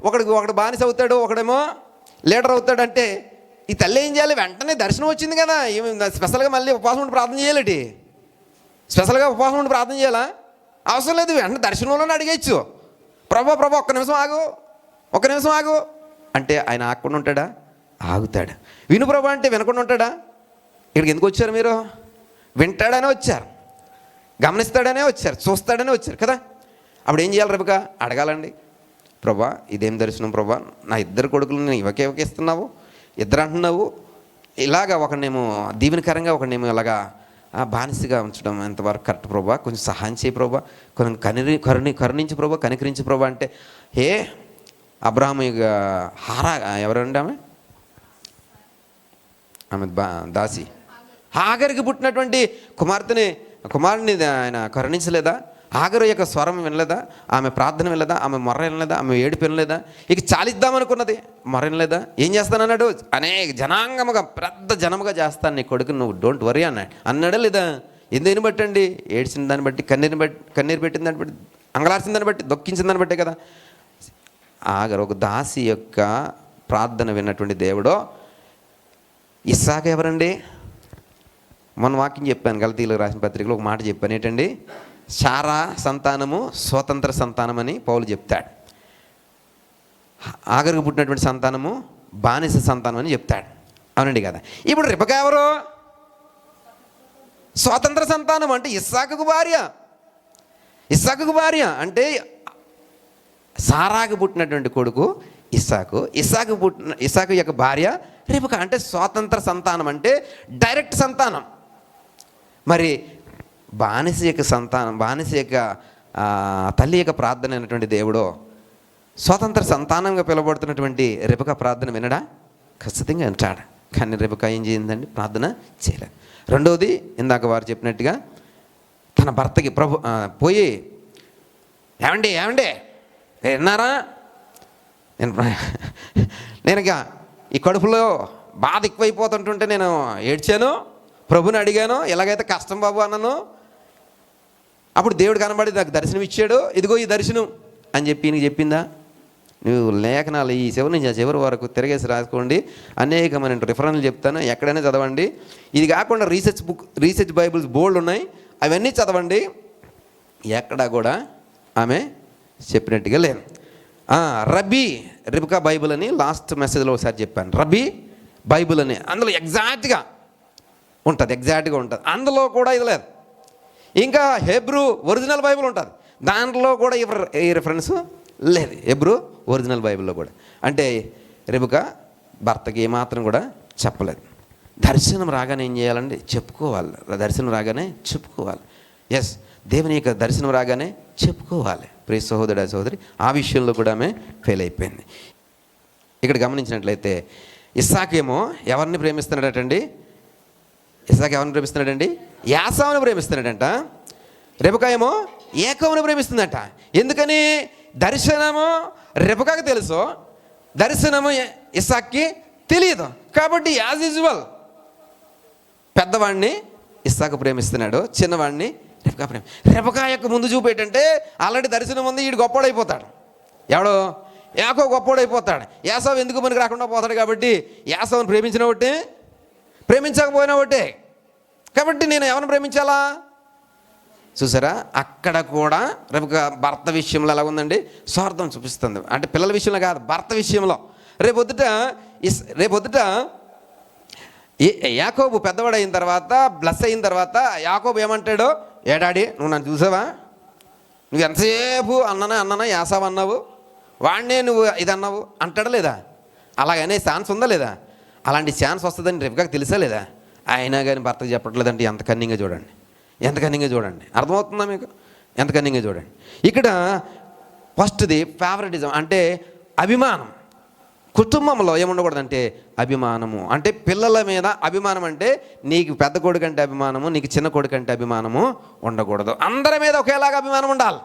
ఒకడు బానిస అవుతాడు, ఒకడేమో లీడర్ అవుతాడు అంటే ఈ తల్లి ఏం చేయాలి? వెంటనే దర్శనం వచ్చింది కదా, స్పెషల్గా మళ్ళీ ఉపవాసం ఉండి ప్రార్థన చేయాలి. స్పెషల్గా ఉపవాసం ఉండి ప్రార్థన చేయాలా? అవసరం లేదు. వెంటనే దర్శనంలోనే అడిగేయచ్చు. ప్రభా ఒక్క నిమిషం ఆగు అంటే ఆయన ఆగకుండా ఉంటాడా? ఆగుతాడు. విను ప్రభా అంటే వినకుండా ఉంటాడా? ఇక్కడికి ఎందుకు వచ్చారు మీరు? వింటాడనే వచ్చారు, గమనిస్తాడనే వచ్చారు, చూస్తాడనే వచ్చారు కదా. అప్పుడు ఏం చేయాలి? రెబెకా అడగాలండి. ప్రభా ఇదేం దర్శనం ప్రభా, నా ఇద్దరు కొడుకులు నేను ఇవకే ఇస్తున్నావు, ఇద్దరు అంటున్నావు, ఇలాగా ఒకనేమో దీవెనకరంగా ఒకనేమో ఇలాగా బానిసగా ఉంచడం ఎంతవరకు కరెక్ట్ ప్రభా? కొంచెం సహాయం చేయి ప్రభా, కొంచెం కరుణించి ప్రభా, కనికరించి ప్రభా అంటే అబ్రాహాము ఎవరండి ఆమె దాసి హాగరికి పుట్టినటువంటి కుమారుని ఆయన కరుణించలేదా? హాగరు యొక్క స్వరం వినలేదా? ఆమె ప్రార్థన వినలేదా? ఆమె మొర్ర వినలేదా? ఆమె ఏడుపు వినలేదా? ఇక చాలిద్దామనుకున్నది, మొర్ర వినలేదా? ఏం చేస్తానన్నాడు? అనేక జనాంగముగా పెద్ద జనముగా చేస్తాను నీ కొడుకు, నువ్వు డోంట్ వరీ అన్నాడా లేదా? ఎందుని బట్టి అండి? ఏడ్చిన దాన్ని బట్టి, కన్నీరు పెట్టిన దాన్ని బట్టి, అంగలార్చిన దాన్ని బట్టి, దొక్కించిన దాన్ని బట్టే కదా. హాగరు ఒక దాసి యొక్క ప్రార్థన విన్నటువంటి దేవుడో. ఇస్సాకు ఎవరండి? మొన్న వాక్యం చెప్పాను, గలతీయులకు రాసిన పత్రికలో ఒక మాట చెప్పాను. ఏంటండి? శారా సంతానము స్వతంత్ర సంతానం అని పౌలు చెప్తాడు. హాగరుకు పుట్టినటువంటి సంతానము బానిస సంతానం అని చెప్తాడు. అవునండి కదా? ఇప్పుడు రెబెకా ఎవరు? స్వతంత్ర సంతానం అంటే ఇస్సాకుకు భార్య అంటే సారాకు పుట్టినటువంటి కొడుకు ఇస్సాకు యొక్క భార్య రెబెకా. అంటే స్వాతంత్ర సంతానం అంటే డైరెక్ట్ సంతానం. మరి బానిస యొక్క తల్లి యొక్క ప్రార్థన అయినటువంటి దేవుడు స్వతంత్ర సంతానంగా పిలువబడుతున్నటువంటి రెబెకా ప్రార్థన వినడా? ఖచ్చితంగా వింటాడు. కానీ రెబెకా ఏం చేయిందండి? ప్రార్థన చేయలేదు. రెండవది, ఇందాక వారు చెప్పినట్టుగా తన భర్తకి పోయి ఏమండి విన్నారా, నేను ఇక ఈ కడుపులో బాధ ఎక్కువైపోతుంటుంటే నేను ఏడ్చాను, ప్రభుని అడిగాను, ఎలాగైతే కష్టం బాబు అన్నాను. అప్పుడు దేవుడు కనబడి నాకు దర్శనం ఇచ్చాడు, ఇదిగో ఈ దర్శనం అని చెప్పి నీకు చెప్పిందా? నువ్వు లేఖనాలు ఈ చివరి నుంచి చివరి వరకు తిరగేసి రాసుకోండి. అనేకమైన రిఫరెన్స్లు చెప్తాను, ఎక్కడైనా చదవండి. ఇది కాకుండా రీసెర్చ్ బైబిల్స్ బోల్డ్ ఉన్నాయి, అవన్నీ చదవండి. ఎక్కడా కూడా ఆమె చెప్పినట్టుగా లేదు. రబీ రెబెకా బైబిల్ అని లాస్ట్ మెసేజ్లో ఒకసారి చెప్పాను. రబీ బైబిల్ అని అందులో ఎగ్జాక్ట్గా ఉంటుంది. అందులో కూడా ఇది లేదు. ఇంకా హెబ్రూ ఒరిజినల్ బైబిల్ ఉంటుంది, దాంట్లో కూడా ఈ రిఫరెన్స్ లేదు. హెబ్రూ ఒరిజినల్ బైబిల్లో కూడా. అంటే రెబెకా భర్తకి ఏమాత్రం కూడా చెప్పలేదు. దర్శనం రాగానే ఏం చేయాలండి? చెప్పుకోవాలి. దర్శనం రాగానే చెప్పుకోవాలి. ఎస్, దేవుని యొక్క దర్శనం రాగానే చెప్పుకోవాలి. ప్రియ సహోదరుడు సహోదరి, ఆ విషయంలో కూడా ఆమె ఫెయిల్ అయిపోయింది. ఇక్కడ గమనించినట్లయితే ఇస్సాకేమో ఎవరిని ప్రేమిస్తున్నాడటండి? ఇస్సాకు ఎవరిని ప్రేమిస్తున్నాడండి? యాసావుని ప్రేమిస్తున్నాడంట. రెబెకా ఏమో యాకోబుని ప్రేమిస్తుందంట. ఎందుకని? దర్శనము రెబెకాకి తెలుసు, దర్శనము ఇస్సాక్కి తెలియదు. కాబట్టి యాజ్ యూజువల్ పెద్దవాడిని ఇస్సాకు ప్రేమిస్తున్నాడు, చిన్నవాడిని రెబెకా రెబెకా యొక్క ముందు చూపేటంటే ఆల్రెడీ దర్శనం ఉంది, వీడు గొప్పోడైపోతాడు. ఎవడు? యాకోబు గొప్పోడైపోతాడు. యాసావు ఎందుకు పనికి రాకుండా పోతాడు. కాబట్టి యాసావుని ప్రేమించిన ఒకటే, ప్రేమించకపోయినా ఒకటే. కాబట్టి నేను ఎవరిని ప్రేమించాలా? చూసారా, అక్కడ కూడా రెబెకా భర్త విషయంలో ఎలా ఉందండి? స్వార్థం చూపిస్తుంది. అంటే పిల్లల విషయంలో కాదు, భర్త విషయంలో. రేపొద్దుట యాకోబు పెద్దవాడు అయిన తర్వాత, బ్లెస్ అయిన తర్వాత యాకోబు ఏమంటాడు? ఏ డాడీ, నువ్వు నన్ను చూసావా? నువ్వు ఎంతసేపు అన్ననా యాసావు అన్నావు, వాడినే నువ్వు ఇది అన్నావు అంటాడా లేదా? అలాగనే ఛాన్స్ ఉందా లేదా? అలాంటి ఛాన్స్ వస్తుందని రెబెకాకి తెలుసా లేదా? అయినా కానీ భర్తకు చెప్పట్లేదంటే ఎంత కన్నింగా చూడండి, ఎంత కన్నింగా చూడండి. అర్థమవుతుందా మీకు? ఎంత కన్నింగా చూడండి. ఇక్కడ ఫస్ట్ది ఫేవరెటిజం అంటే అభిమానం. కుటుంబంలో ఏముండకూడదంటే అభిమానము. అంటే పిల్లల మీద అభిమానం. అంటే నీకు పెద్ద కొడుకు అంటే అభిమానము, నీకు చిన్న కొడుకు అంటే అభిమానము ఉండకూడదు. అందరి మీద ఒకేలాగా అభిమానం ఉండాలి.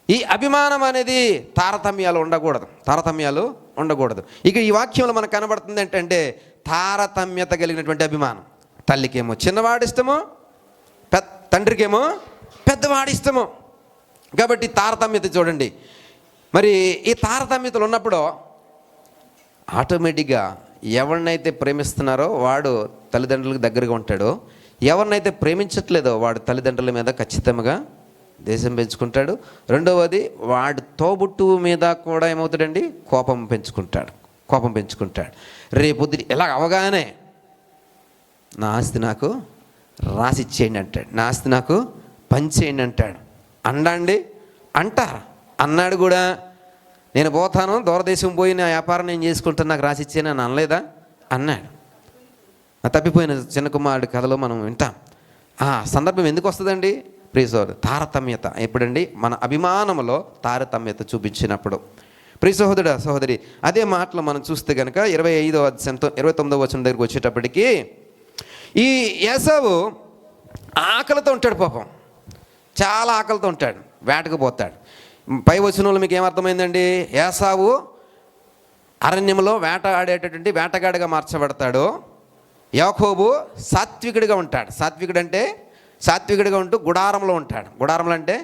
ఈ అభిమానం అనేది తారతమ్యాలు ఉండకూడదు. ఇక ఈ వాక్యంలో మనకు కనబడుతుంది ఏంటంటే తారతమ్యత కలిగినటువంటి అభిమానం. తల్లికేమో చిన్నవాడి ఇష్టము, తండ్రికేమో పెద్దవాడి ఇష్టము. కాబట్టి తారతమ్యత చూడండి. మరి ఈ తారతమ్యతలు ఉన్నప్పుడు ఆటోమేటిక్గా ఎవరినైతే ప్రేమిస్తున్నారో వాడు తల్లిదండ్రులకు దగ్గరగా ఉంటాడో, ఎవరినైతే ప్రేమించట్లేదో వాడు తల్లిదండ్రుల మీద ఖచ్చితంగా దేశం పెంచుకుంటాడు. రెండవది వాడు తోబుట్టువు మీద కూడా ఏమవుతాడండి? కోపం పెంచుకుంటాడు. రేపొద్దు ఇలా అవగానే నా ఆస్తి నాకు రాసిచ్చేయండి అంటాడు, నా ఆస్తి నాకు పంచేయండి అంటాడు. అంటారు. అన్నాడు కూడా. నేను పోతాను, దూరదేశం పోయి నా వ్యాపారం నేను చేసుకుంటాను, నాకు రాసిచ్చేయని అని అనలేదా? అన్నాడు. తప్పిపోయిన చిన్న కుమారుడి కథలో మనం వింటాం. ఆ సందర్భం ఎందుకు వస్తుందండి? ప్రియ సోదరుడు, తారతమ్యత. ఎప్పుడండి? మన అభిమానంలో తారతమ్యత చూపించినప్పుడు. ప్రియ సహోదరి, అదే మాటలు మనం చూస్తే కనుక 25వ అధ్యాయంతో 29వ వచనం దగ్గరికి వచ్చేటప్పటికి ఈ ఏసావు ఆకలితో ఉంటాడు. పాపం చాలా ఆకలితో ఉంటాడు, వేటకు పోతాడు. పై వచనంలో మీకు ఏమర్థమైందండి? ఏసావు అరణ్యంలో వేటగాడేటటువంటి వేటగాడిగా మార్చబడతాడు. యాకోబు సాత్వికుడిగా ఉంటాడు. సాత్వికుడిగా ఉంటూ గుడారంలో ఉంటాడు. గుడారంలో అంటే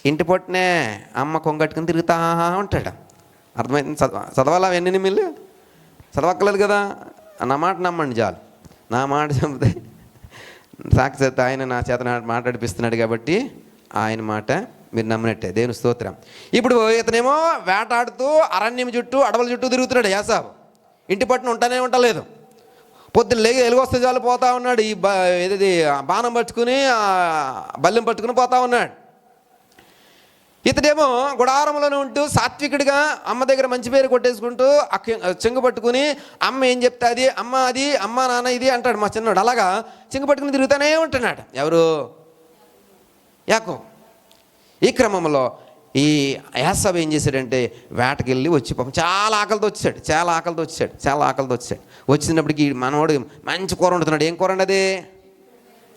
ఇంటి పొట్టునే అమ్మ కొంగట్టుకుని తిరుగుతా ఉంటాడు. అర్థమైంది? చదవాలా అవన్నీ మీరు? చదవక్కలేదు కదా. నా మాట నమ్మండి చాలు. నా మాట చెబితే సాక్షాత్ ఆయన నా చేత మాట్లాడిపిస్తున్నాడు కాబట్టి ఆయన మాట మీరు నమ్మినట్టే. దేవుని స్తోత్రం. ఇప్పుడు ఇతనేమో వేటాడుతూ అరణ్యం చుట్టూ అడవుల చుట్టూ తిరుగుతున్నాడు. యాసావు ఇంటి పట్టున ఉండలేదు. పొద్దున్న లేగి ఎలుగొస్తే చాలు పోతా ఉన్నాడు. ఏది బాణం పట్టుకుని బల్లెం పట్టుకుని పోతా ఉన్నాడు. ఇతడేమో గుడారంలోనే ఉంటూ సాత్వికుడిగా అమ్మ దగ్గర మంచి పేరు కొట్టేసుకుంటూ చెంగు పట్టుకుని అమ్మ ఏం చెప్తా అది, అమ్మ అది, అమ్మ నాన్న ఇది అంటాడు మా చిన్నవాడు. అలాగా చెంగు పట్టుకుని తిరుగుతూనే ఉంటున్నాడు. ఎవరు? యాకోబు. ఈ క్రమంలో ఈ యాసావు ఏం చేశాడంటే వేటకెళ్ళి వచ్చి పాపం చాలా ఆకలితో వచ్చాడు. వచ్చినప్పటికీ మనవాడు మంచి కూర వండుతున్నాడు. ఏం కూర అండి అది?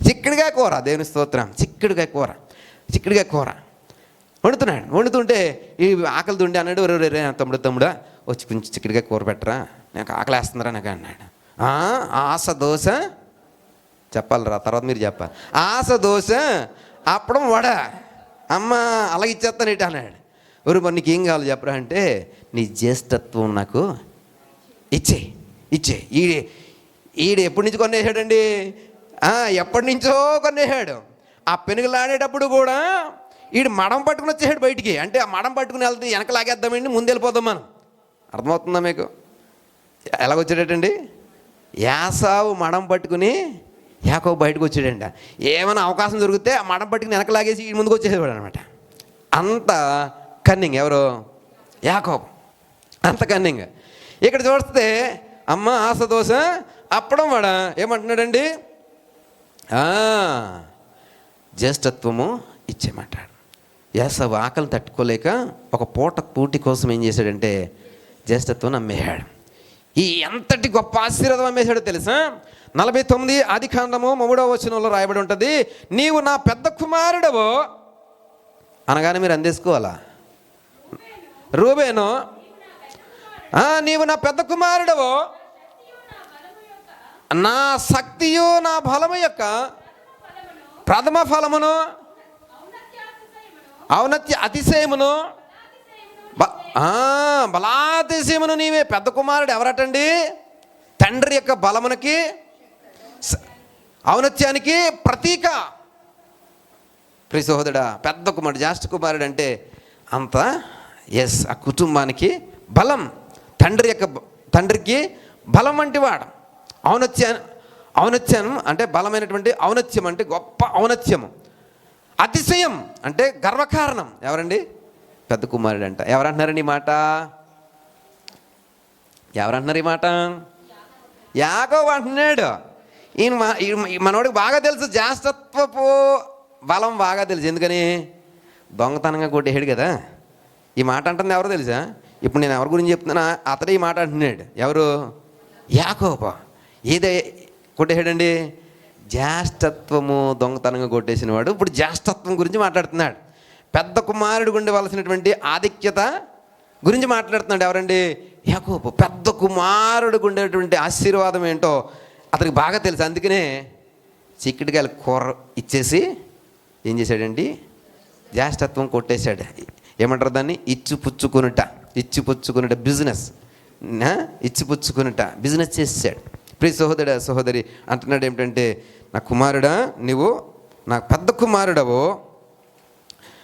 చిక్కుడుకాయ కూర. దేవుని స్తోత్రం. చిక్కుడుకాయ కూర వండుతుంటే ఈ ఆకలి తుండి అన్నాడు, రే తమ్ముడా వచ్చి కొంచెం చిక్కుడుకాయ కూర పెట్టరా, నాకు ఆకలి వేస్తుందిరా నాకు అన్నాడు. ఆశ దోశ చెప్పాలిరా, తర్వాత మీరు చెప్పాలి. ఆశ దోశ అప్పడం వడ, అమ్మ అలాగ ఇచ్చేస్తాను ఇటు అన్నాడు. మరి నీకు ఏం కావాలి చెప్పరా అంటే, నీ జ్యేష్ఠత్వం నాకు ఇచ్చే. ఈడు ఎప్పటి నుంచి కొనేసాడండి? ఎప్పటి నుంచో కొనేసాడు. ఆ పెనుగులాడేటప్పుడు కూడా ఈడు మడం పట్టుకుని వచ్చేసాడు బయటికి. అంటే ఆ మడం పట్టుకుని వెళ్తే వెనక లాగేద్దామండి, ముందు వెళ్ళిపోదాం మనం. అర్థమవుతుందా మీకు? ఎలాగొచ్చాడటండి? యాసావు మడం పట్టుకుని యాకోబు బయటకు వచ్చాడండి. ఏమైనా అవకాశం దొరికితే ఆ మడం పట్టుకుని వెనక లాగేసి ఈ ముందుకు వచ్చేసేవాడు అనమాట. అంత కన్నింగ్. ఎవరు? యాకోబు. అంత కన్నింగ్. ఇక్కడ చూస్తే అమ్మ ఆశ దోశ అప్పడం వాడ ఏమంటున్నాడండి? జ్యేష్ఠత్వము ఇచ్చేయమంటాడు. యాసావు ఆకలి తట్టుకోలేక ఒక పూటి కోసం ఏం చేశాడంటే జ్యేష్ఠత్వం అమ్మేయాడు. ఈ ఎంతటి గొప్ప ఆశీర్వాదం అమ్మేశాడో తెలుసా? 49 ఆదికాండము 3వ వచనంలో రాయబడి ఉంటుంది, నీవు నా పెద్ద కుమారుడవు అనగానే మీరు అందేసుకోవాలా? రూబేను, నీవు నా పెద్ద కుమారుడవు, నా శక్తియు నా బలము యొక్క ప్రథమ ఫలమును, ఔన్నత్య అతిశయమును, బలాతిశయమును నీవే. పెద్ద కుమారుడు ఎవరటండి? తండ్రి యొక్క బలమునకి ఔన్నత్యానికి ప్రతీక. ప్రియ సహోదరుడా, పెద్ద కుమారుడు, జ్యేష్ఠ కుమారుడు అంటే అంత ఆ కుటుంబానికి బలం, తండ్రికి బలం వంటి వాడు. ఔన్నత్యం అంటే బలమైనటువంటి ఔన్నత్యం, అంటే గొప్ప ఔన్నత్యము. అతిశయం అంటే గర్వకారణం. ఎవరండి? పెద్ద కుమారుడు అంట. ఎవరంటున్నారండి ఈ మాట? ఎవరంటున్నారు ఈ మాట? యాకోబు అంటున్నాడు. మనోడికి బాగా తెలుసు, జ్యేష్ఠత్వపు బలం బాగా తెలుసు. ఎందుకని? దొంగతనంగా కొట్టేసాడు కదా. ఈ మాట అంటుంది ఎవరో తెలుసా? ఇప్పుడు నేను ఎవరి గురించి చెప్తున్నా? అతడే ఈ మాట అంటున్నాడు. ఎవరు? యాకోబు. ఏదే కొట్టేసాడండి? జ్యేష్ఠత్వము దొంగతనంగా కొట్టేసిన వాడు ఇప్పుడు జ్యేష్ఠత్వం గురించి మాట్లాడుతున్నాడు. పెద్ద కుమారుడు ఉండవలసినటువంటి ఆధిక్యత గురించి మాట్లాడుతున్నాడు. ఎవరండి? యాకోబు. పెద్ద కుమారుడికి ఉండేటువంటి ఆశీర్వాదం ఏంటో అతనికి బాగా తెలుసు. అందుకనే చిక్కుడుకాయలు కూర ఇచ్చేసి ఏం చేశాడండి? జ్యేష్ఠత్వం కొట్టేశాడు. ఏమంటారు దాన్ని? ఇచ్చిపుచ్చుకునుట బిజినెస్. ఇచ్చిపుచ్చుకునుట బిజినెస్ చేసాడు. ప్రియ సహోదర సహోదరి అంటున్నాడు ఏమిటంటే, నా కుమారుడా, నీవు నా పెద్ద కుమారుడవు.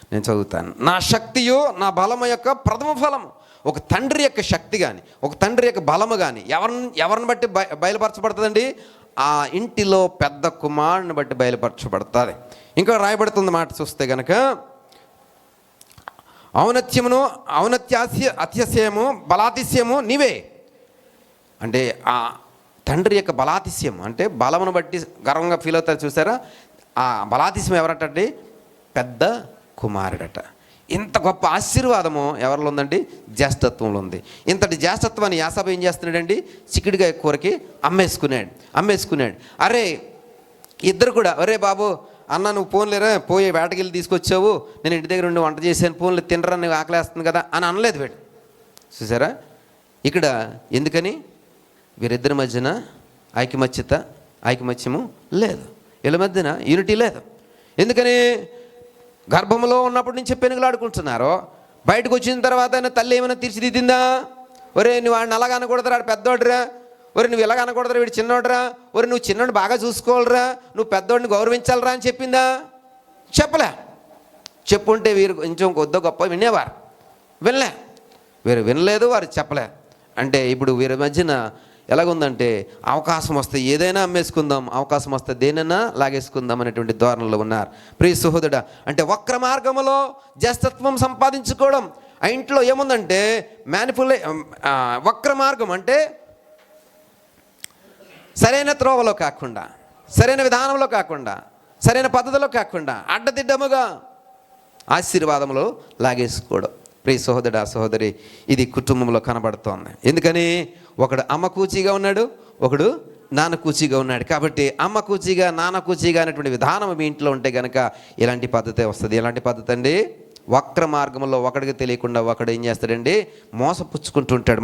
నేను చదువుతాను. నా శక్తియు నా బలము యొక్క ప్రథమ ఫలము. ఒక తండ్రి యొక్క శక్తి కానీ, ఒక తండ్రి యొక్క బలము కానీ ఎవరిని బట్టి బయలుపరచబడుతుందండి? ఆ ఇంటిలో పెద్ద కుమారుని బట్టి బయలుపరచబడుతుంది. ఇంకా రాయబడుతుంది మాట చూస్తే కనుక, అత్యశయము బలాతిశయము నీవే. అంటే ఆ తండ్రి యొక్క బలాతిశయం అంటే బలమును బట్టి గర్వంగా ఫీల్ అవుతారు. చూసారా? ఆ బలాతిశయం ఎవరటండి? పెద్ద కుమారుడట. ఇంత గొప్ప ఆశీర్వాదము ఎవరిలో ఉందండి? జ్యేష్ఠత్వంలో ఉంది. ఇంతటి జ్యేష్ఠత్వాన్ని యాసాబు ఏం చేస్తున్నాడండి? చిక్కుడుకాయ కూరకి అమ్మేసుకున్నాడు. అరే ఇద్దరు కూడా, అరే బాబు అన్న నువ్వు పోన్లేరా, పోయి వేటకెళ్ళి తీసుకొచ్చావు, నేను ఇంటి దగ్గర ఉండి వంట చేశాను, పోన్లే తినరా, నువ్వు ఆకలేస్తుంది కదా అని అనలేదు వీడు. చూసారా? ఇక్కడ ఎందుకని? వీరిద్దరి మధ్యన ఐకమత్యము లేదు, వీళ్ళ మధ్యన యూనిటీ లేదు. ఎందుకని? గర్భంలో ఉన్నప్పటి నుంచి పెనుగులాడుకుంటున్నారు. బయటకు వచ్చిన తర్వాత ఆయన తల్లి ఏమైనా తీర్చిదిద్దిందా? ఒరే నువ్వు వాడిని అలాగ అనకూడదురా, వాడు పెద్దోడురా, ఒరే నువ్వు ఇలాగ అనకూడదురా, వీడు చిన్నోడురా, ఒరే నువ్వు చిన్నోడిని బాగా చూసుకోవాలరా, నువ్వు పెద్దోడిని గౌరవించాలరా అని చెప్పిందా? చెప్పలే. చెప్పుంటే వీరు కొంచెం కొద్దో గొప్ప వినేవారు. వీరు వినలేదు, వారు చెప్పలే. అంటే ఇప్పుడు వీరి మధ్యన ఎలాగుందంటే, అవకాశం వస్తే ఏదైనా అమ్మేసుకుందాం, అవకాశం వస్తే దేనైనా లాగేసుకుందాం అనేటువంటి ధోరణిలో ఉన్నారు. ప్రియ సహోదరుడా, అంటే వక్ర మార్గములో జ్యేష్ఠత్వం సంపాదించుకోవడం. ఆ ఇంట్లో ఏముందంటే వక్ర మార్గం అంటే సరైన త్రోవలో కాకుండా, సరైన విధానంలో కాకుండా, సరైన పద్ధతిలో కాకుండా అడ్డదిడ్డముగా ఆశీర్వాదంలో లాగేసుకోవడం. ప్రియ సహోదరుడా సహోదరి, ఇది కుటుంబంలో కనబడుతోంది. ఎందుకని? ఒకడు అమ్మ కూచీగా ఉన్నాడు, ఒకడు నాన్న కూచీగా ఉన్నాడు. కాబట్టి అమ్మ కూచీగా నాన్న కూచీగా అనేటువంటి విధానం మీ ఇంట్లో ఉంటే కనుక ఇలాంటి పద్ధతే వస్తుంది. ఎలాంటి పద్ధతి అండి? వక్ర మార్గంలో ఒకడికి తెలియకుండా ఒకడు ఏం చేస్తాడండి? మోసపుచ్చుకుంటుంటాడు.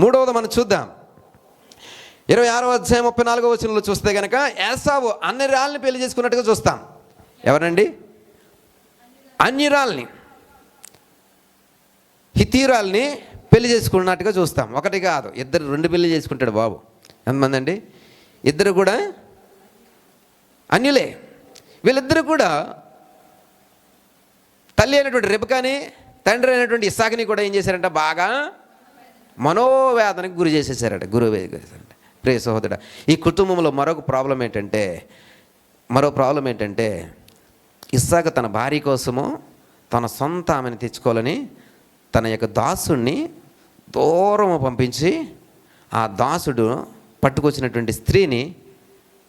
మూడవది మనం చూద్దాం. 26వ అధ్యాయం 34వ వచనంలో చూస్తే కనుక, ఏసావు అన్యరాల్ని పెళ్లి చేసుకున్నట్టుగా చూస్తాం. ఎవరండి? అన్యరాల్ని, హితీరాల్ని పెళ్లి చేసుకున్నట్టుగా చూస్తాం. ఒకటి కాదు, ఇద్దరు, 2 పెళ్లి చేసుకుంటాడు బాబు. ఎంతమంది అండి? ఇద్దరు కూడా అన్యులే. వీళ్ళిద్దరు కూడా తల్లి అయినటువంటి రెబెకాని, తండ్రి అయినటువంటి ఇస్సాకుని కూడా ఏం చేశారంట? బాగా మనోవేదనకు గురి చేసేసారట. ప్రియ సహోదరుడా, ఈ కుటుంబంలో మరో ప్రాబ్లం ఏంటంటే ఇస్సాకు తన భార్య కోసము తన సొంత ఆమెను తెచ్చుకోవాలని తన యొక్క దాసుడిని దూరం పంపించి, ఆ దాసుడు పట్టుకొచ్చినటువంటి స్త్రీని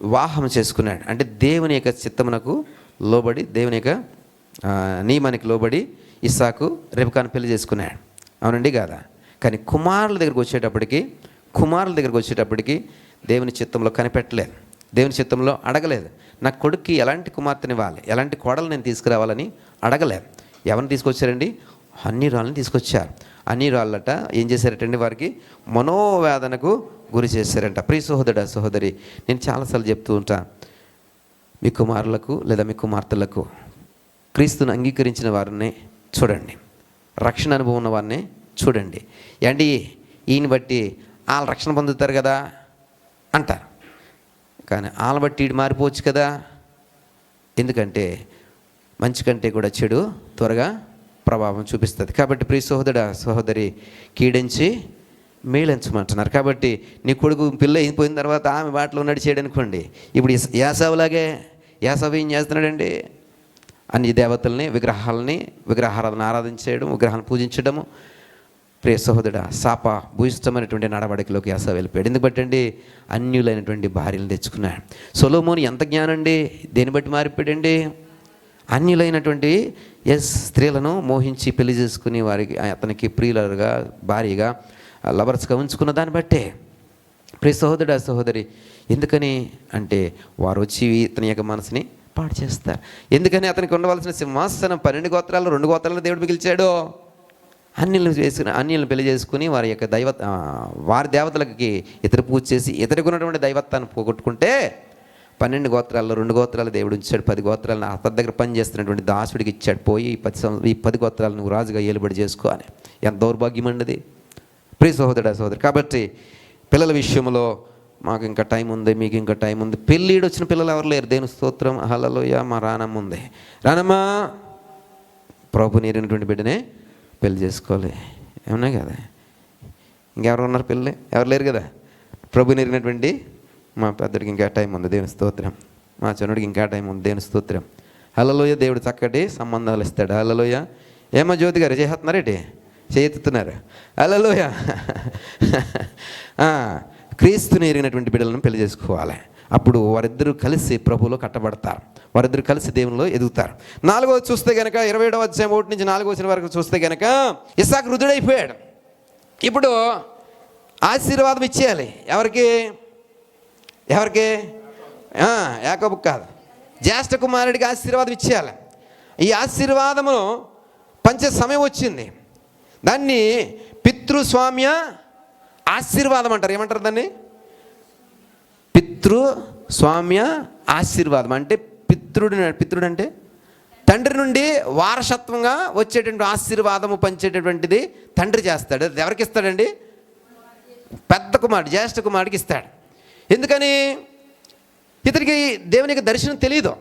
వివాహం చేసుకున్నాడు. అంటే దేవుని యొక్క చిత్తమునకు లోబడి, దేవుని యొక్క నియమానికి లోబడి ఇస్సాకు రెబెకాను పెళ్లి చేసుకున్నాడు. అవునండి కాదా? కానీ కుమారుల దగ్గరికి వచ్చేటప్పటికి దేవుని చిత్తంలో కనిపెట్టలేదు, దేవుని చిత్తంలో అడగలేదు. నా కొడుక్కి ఎలాంటి కుమార్తెని ఇవ్వాలి, ఎలాంటి కోడలు నేను తీసుకురావాలని అడగలేదు. ఎవరిని తీసుకొచ్చారండి? అన్యురాళ్ళని తీసుకొచ్చారు. అన్యురాళ్ళట ఏం చేశారటండి? వారికి మనోవేదనకు గురి చేశారంట. ప్రియ సహోదరుడా, సహోదరి, నేను చాలాసార్లు చెప్తూ ఉంటా, మీ కుమారులకు లేదా మీ కుమార్తెలకు క్రీస్తుని అంగీకరించిన వారిని చూడండి, రక్షణ అనుభవం ఉన్న వారిని చూడండి. ఏంటి ఈయన బట్టి వాళ్ళు రక్షణ పొందుతారు కదా అంటారు, కానీ వాళ్ళ బట్టి ఈడు మారిపోవచ్చు కదా. ఎందుకంటే మంచి కంటే కూడా చెడు త్వరగా ప్రభావం చూపిస్తుంది. కాబట్టి ప్రియ సహోదరుడా, సహోదరి, కీడించి మేలెంచమంటున్నారు. కాబట్టి నీ కొడుకు పిల్ల అయిపోయిన తర్వాత ఆమె బాటలో నడిచేయడం అనుకోండి. ఇప్పుడు యాసావులాగే యాసావు ఏం చేస్తున్నాడండి? అన్ని దేవతల్ని, విగ్రహాలను ఆరాధించేయడం, విగ్రహాలను పూజించడము. ప్రియ సహోదరుడా, శాప భూయిష్టమైనటువంటి నడవడికలోకి యాసావు వెళ్ళిపోయాడు. ఎందుకంటే అన్యులైనటువంటి భార్యలను తెచ్చుకున్నాడు. సొలొమోను ఎంత జ్ఞానం అండి, దేన్ని బట్టి మారిపోయాడండి? అన్యులైనటువంటి స్త్రీలను మోహించి పెళ్లి చేసుకుని వారికి అతనికి ప్రియులుగా, భార్యగా, లవర్స్గా ఉంచుకున్న దాన్ని బట్టే. ప్రియ సహోదరుడా, సహోదరి, ఎందుకని అంటే వారు వచ్చి ఇతని యొక్క మనసుని పాడు చేస్తారు. ఎందుకని అతనికి ఉండవలసిన సింహాసనం 12 గోత్రాలు 2 గోత్రాలను దేవుడు మిగిల్చాడు. అన్యులను పెళ్లి చేసుకుని వారి యొక్క వారి దేవతలకి ఇతర పూజ చేసి ఇతరికి ఉన్నటువంటి దైవత్వాన్ని పోగొట్టుకుంటే 12 గోత్రాల్లో 2 గోత్రాలు దేవుడు ఉంచాడు. 10 గోత్రాలను అతని దగ్గర పని చేస్తున్నటువంటి దాసుడికి ఇచ్చాడు. పోయి ఈ 10 గోత్రాలు నువ్వు రాజుగా ఏలుబడి చేసుకో అని. ఎంత దౌర్భాగ్యం అండి. ప్రియ సహోదరుడా, సహోదరి, కాబట్టి పిల్లల విషయంలో మాకు ఇంకా టైం ఉంది, మీకు ఇంకా టైం ఉంది. పెళ్ళిడు వచ్చిన పిల్లలు ఎవరు లేరు. దేవుని స్తోత్రం, హల్లెలూయా. మా రానమ్మ ఉంది. రానమ్మా, ప్రభు నీరినటువంటి బిడ్డనే పెళ్లి చేసుకోవాలి. ఏమన్నా కదా, ఇంకెవరు ఉన్నారు? పిల్లలు ఎవరు లేరు కదా. ప్రభు నీరినటువంటి మా పెద్దడికి ఇంకా టైం ఉంది, దేవుని స్తోత్రం. మా చిన్నడికి ఇంకా టైం ఉంది, దేవుని స్తోత్రం. హల్లెలూయా. దేవుడు చక్కటి సంబంధాలు ఇస్తాడు. హల్లెలూయా. ఏమో జ్యోతి గారు చేస్తున్నారేంటి? చేతున్నారు. హల్లెలూయా. క్రీస్తుని ఎరిగినటువంటి బిడ్డలను పెళ్లి చేసుకోవాలి. అప్పుడు వారిద్దరూ కలిసి ప్రభువులో కట్టబడతారు. వారిద్దరూ కలిసి దేవునిలో ఎదుగుతారు. 4వ చూస్తే కనుక 27వ అధ్యాయం 1 నుంచి 4వ వచనం వరకు చూస్తే కనుక ఇస్సాకు వృద్ధుడైపోయాడు. ఇప్పుడు ఆశీర్వాదం ఇచ్చేయాలి. ఎవరికి? యాకోబు కాదు, జ్యేష్ఠ కుమారుడికి ఆశీర్వాదం ఇచ్చేయాలి. ఈ ఆశీర్వాదమును పంచే సమయం వచ్చింది. దాన్ని పితృస్వామ్య ఆశీర్వాదం అంటారు. ఏమంటారు దాన్ని? పితృస్వామ్య ఆశీర్వాదం. అంటే పితృడు అంటే తండ్రి నుండి వారసత్వంగా వచ్చేటువంటి ఆశీర్వాదము పంచేటటువంటిది తండ్రి చేస్తాడు. అది ఎవరికి ఇస్తాడండి? పెద్ద కుమారుడు, జ్యేష్ఠ కుమారుడికి ఇస్తాడు. ఎందుకని? ఇతనికి దేవునికి దర్శనం తెలియదు.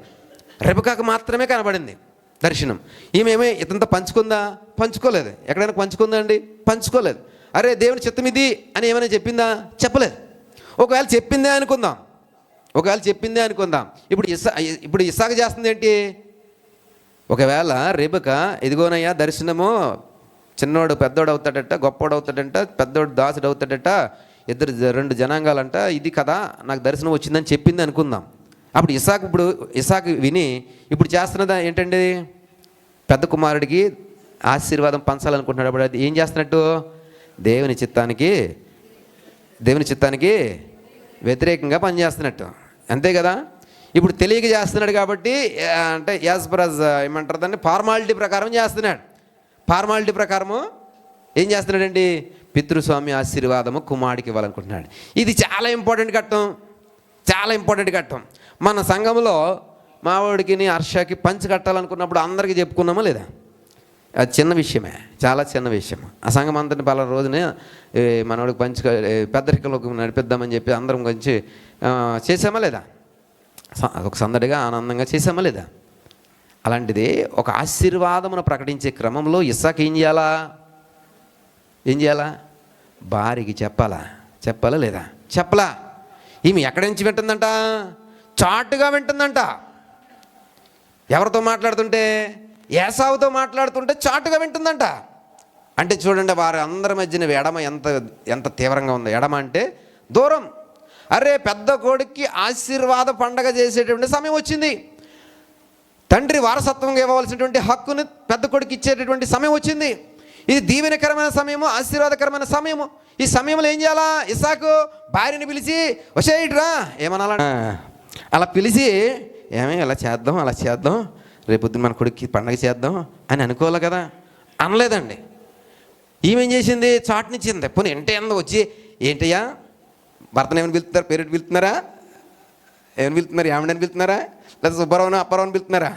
రెబెకాకు మాత్రమే కనబడింది దర్శనం. ఈమె ఇతంతా పంచుకుందా? పంచుకోలేదు. ఎక్కడైనా పంచుకుందా అండి? పంచుకోలేదు. అరే దేవుని చిత్తం ఇది అని ఏమైనా చెప్పిందా? చెప్పలేదు. ఒకవేళ చెప్పిందే అనుకుందాం. ఇప్పుడు ఇస్సాకు చేస్తుంది ఏంటి? ఒకవేళ రెబెకా ఇదిగోనయ్యా దర్శనము, చిన్నోడు పెద్దోడు అవుతాడట, గొప్పోడు అవుతాడంట, పెద్దోడు దాసుడు అవుతాడట, 2 జనాంగాలంట, ఇది కదా నాకు దర్శనం వచ్చిందని చెప్పింది అనుకుందాం. అప్పుడు ఇస్సాకు విని ఇప్పుడు చేస్తున్నదా ఏంటండి? పెద్ద కుమారుడికి ఆశీర్వాదం పంచాలనుకుంటున్నాడు. అప్పుడు అది ఏం చేస్తున్నట్టు? దేవుని చిత్తానికి వ్యతిరేకంగా పనిచేస్తున్నట్టు. అంతే కదా. ఇప్పుడు తెలియక చేస్తున్నాడు కాబట్టి, అంటే యాజ్ పర్ ఏమంటారు దాన్ని, ఫార్మాలిటీ ప్రకారం చేస్తున్నాడు. ఫార్మాలిటీ ప్రకారము ఏం చేస్తున్నాడండి? పితృస్వామి ఆశీర్వాదము కుమారుడికి ఇవ్వాలనుకుంటున్నాడు. ఇది చాలా ఇంపార్టెంట్ ఘట్టం. మన సంఘంలో మావాడికి హర్షకి పంచి కట్టాలనుకున్నప్పుడు అందరికీ చెప్పుకున్నామా లేదా? అది చిన్న విషయమే, చాలా చిన్న విషయం. ఆ సంఘం అంతటి పలానా రోజునే మనవాడికి పంచి పెద్దరికలోకి నడిపిద్దామని చెప్పి అందరం గురించి చేసామా లేదా? ఒక సందడిగా ఆనందంగా చేసామా లేదా? అలాంటిది ఒక ఆశీర్వాదమును ప్రకటించే క్రమంలో ఇస్సాకు ఏం చేయాలా? భార్యకి చెప్పాలా లేదా? చెప్పలా. ఈమె ఎక్కడి నుంచి వింటుందంట? చాటుగా వింటుందంట. ఎవరితో మాట్లాడుతుంటే? ఏసావుతో మాట్లాడుతుంటే చాటుగా వింటుందంట. అంటే చూడండి, వారి అందరి మధ్యన ఎడమ ఎంత తీవ్రంగా ఉందో. ఎడమ అంటే దూరం. అరే పెద్ద కొడుక్కి ఆశీర్వాద పండగ చేసేటువంటి సమయం వచ్చింది. తండ్రి వారసత్వంగా ఇవ్వవలసినటువంటి హక్కుని పెద్ద కొడుకు ఇచ్చేటటువంటి సమయం వచ్చింది. ఇది దీవెనకరమైన సమయము, ఆశీర్వాదకరమైన సమయము. ఈ సమయంలో ఏం చేయాలా? ఇస్సాకు భార్యని పిలిచి వచ్చేయట్రా ఏమనాలా, అలా పిలిచి ఏమే ఇలా చేద్దాం అలా చేద్దాం, రేపొద్దున మన కొడుక్కి పండగ చేద్దాం అని అనుకోవాలి కదా, అనలేదండి. ఈమెం చేసింది? చాటునిచ్చింది. పోనీ ఏంటి అంద వచ్చి, ఏంటయ్యా భర్తను ఏమైనా పిలుతున్నారు, పేరెట్ పిలుతున్నారా, ఏమైనా పిలుతున్నారు, ఏమండని పిలుతున్నారా, లేదా సుబ్బారావుని అప్పారావుని పిలుతున్నారా?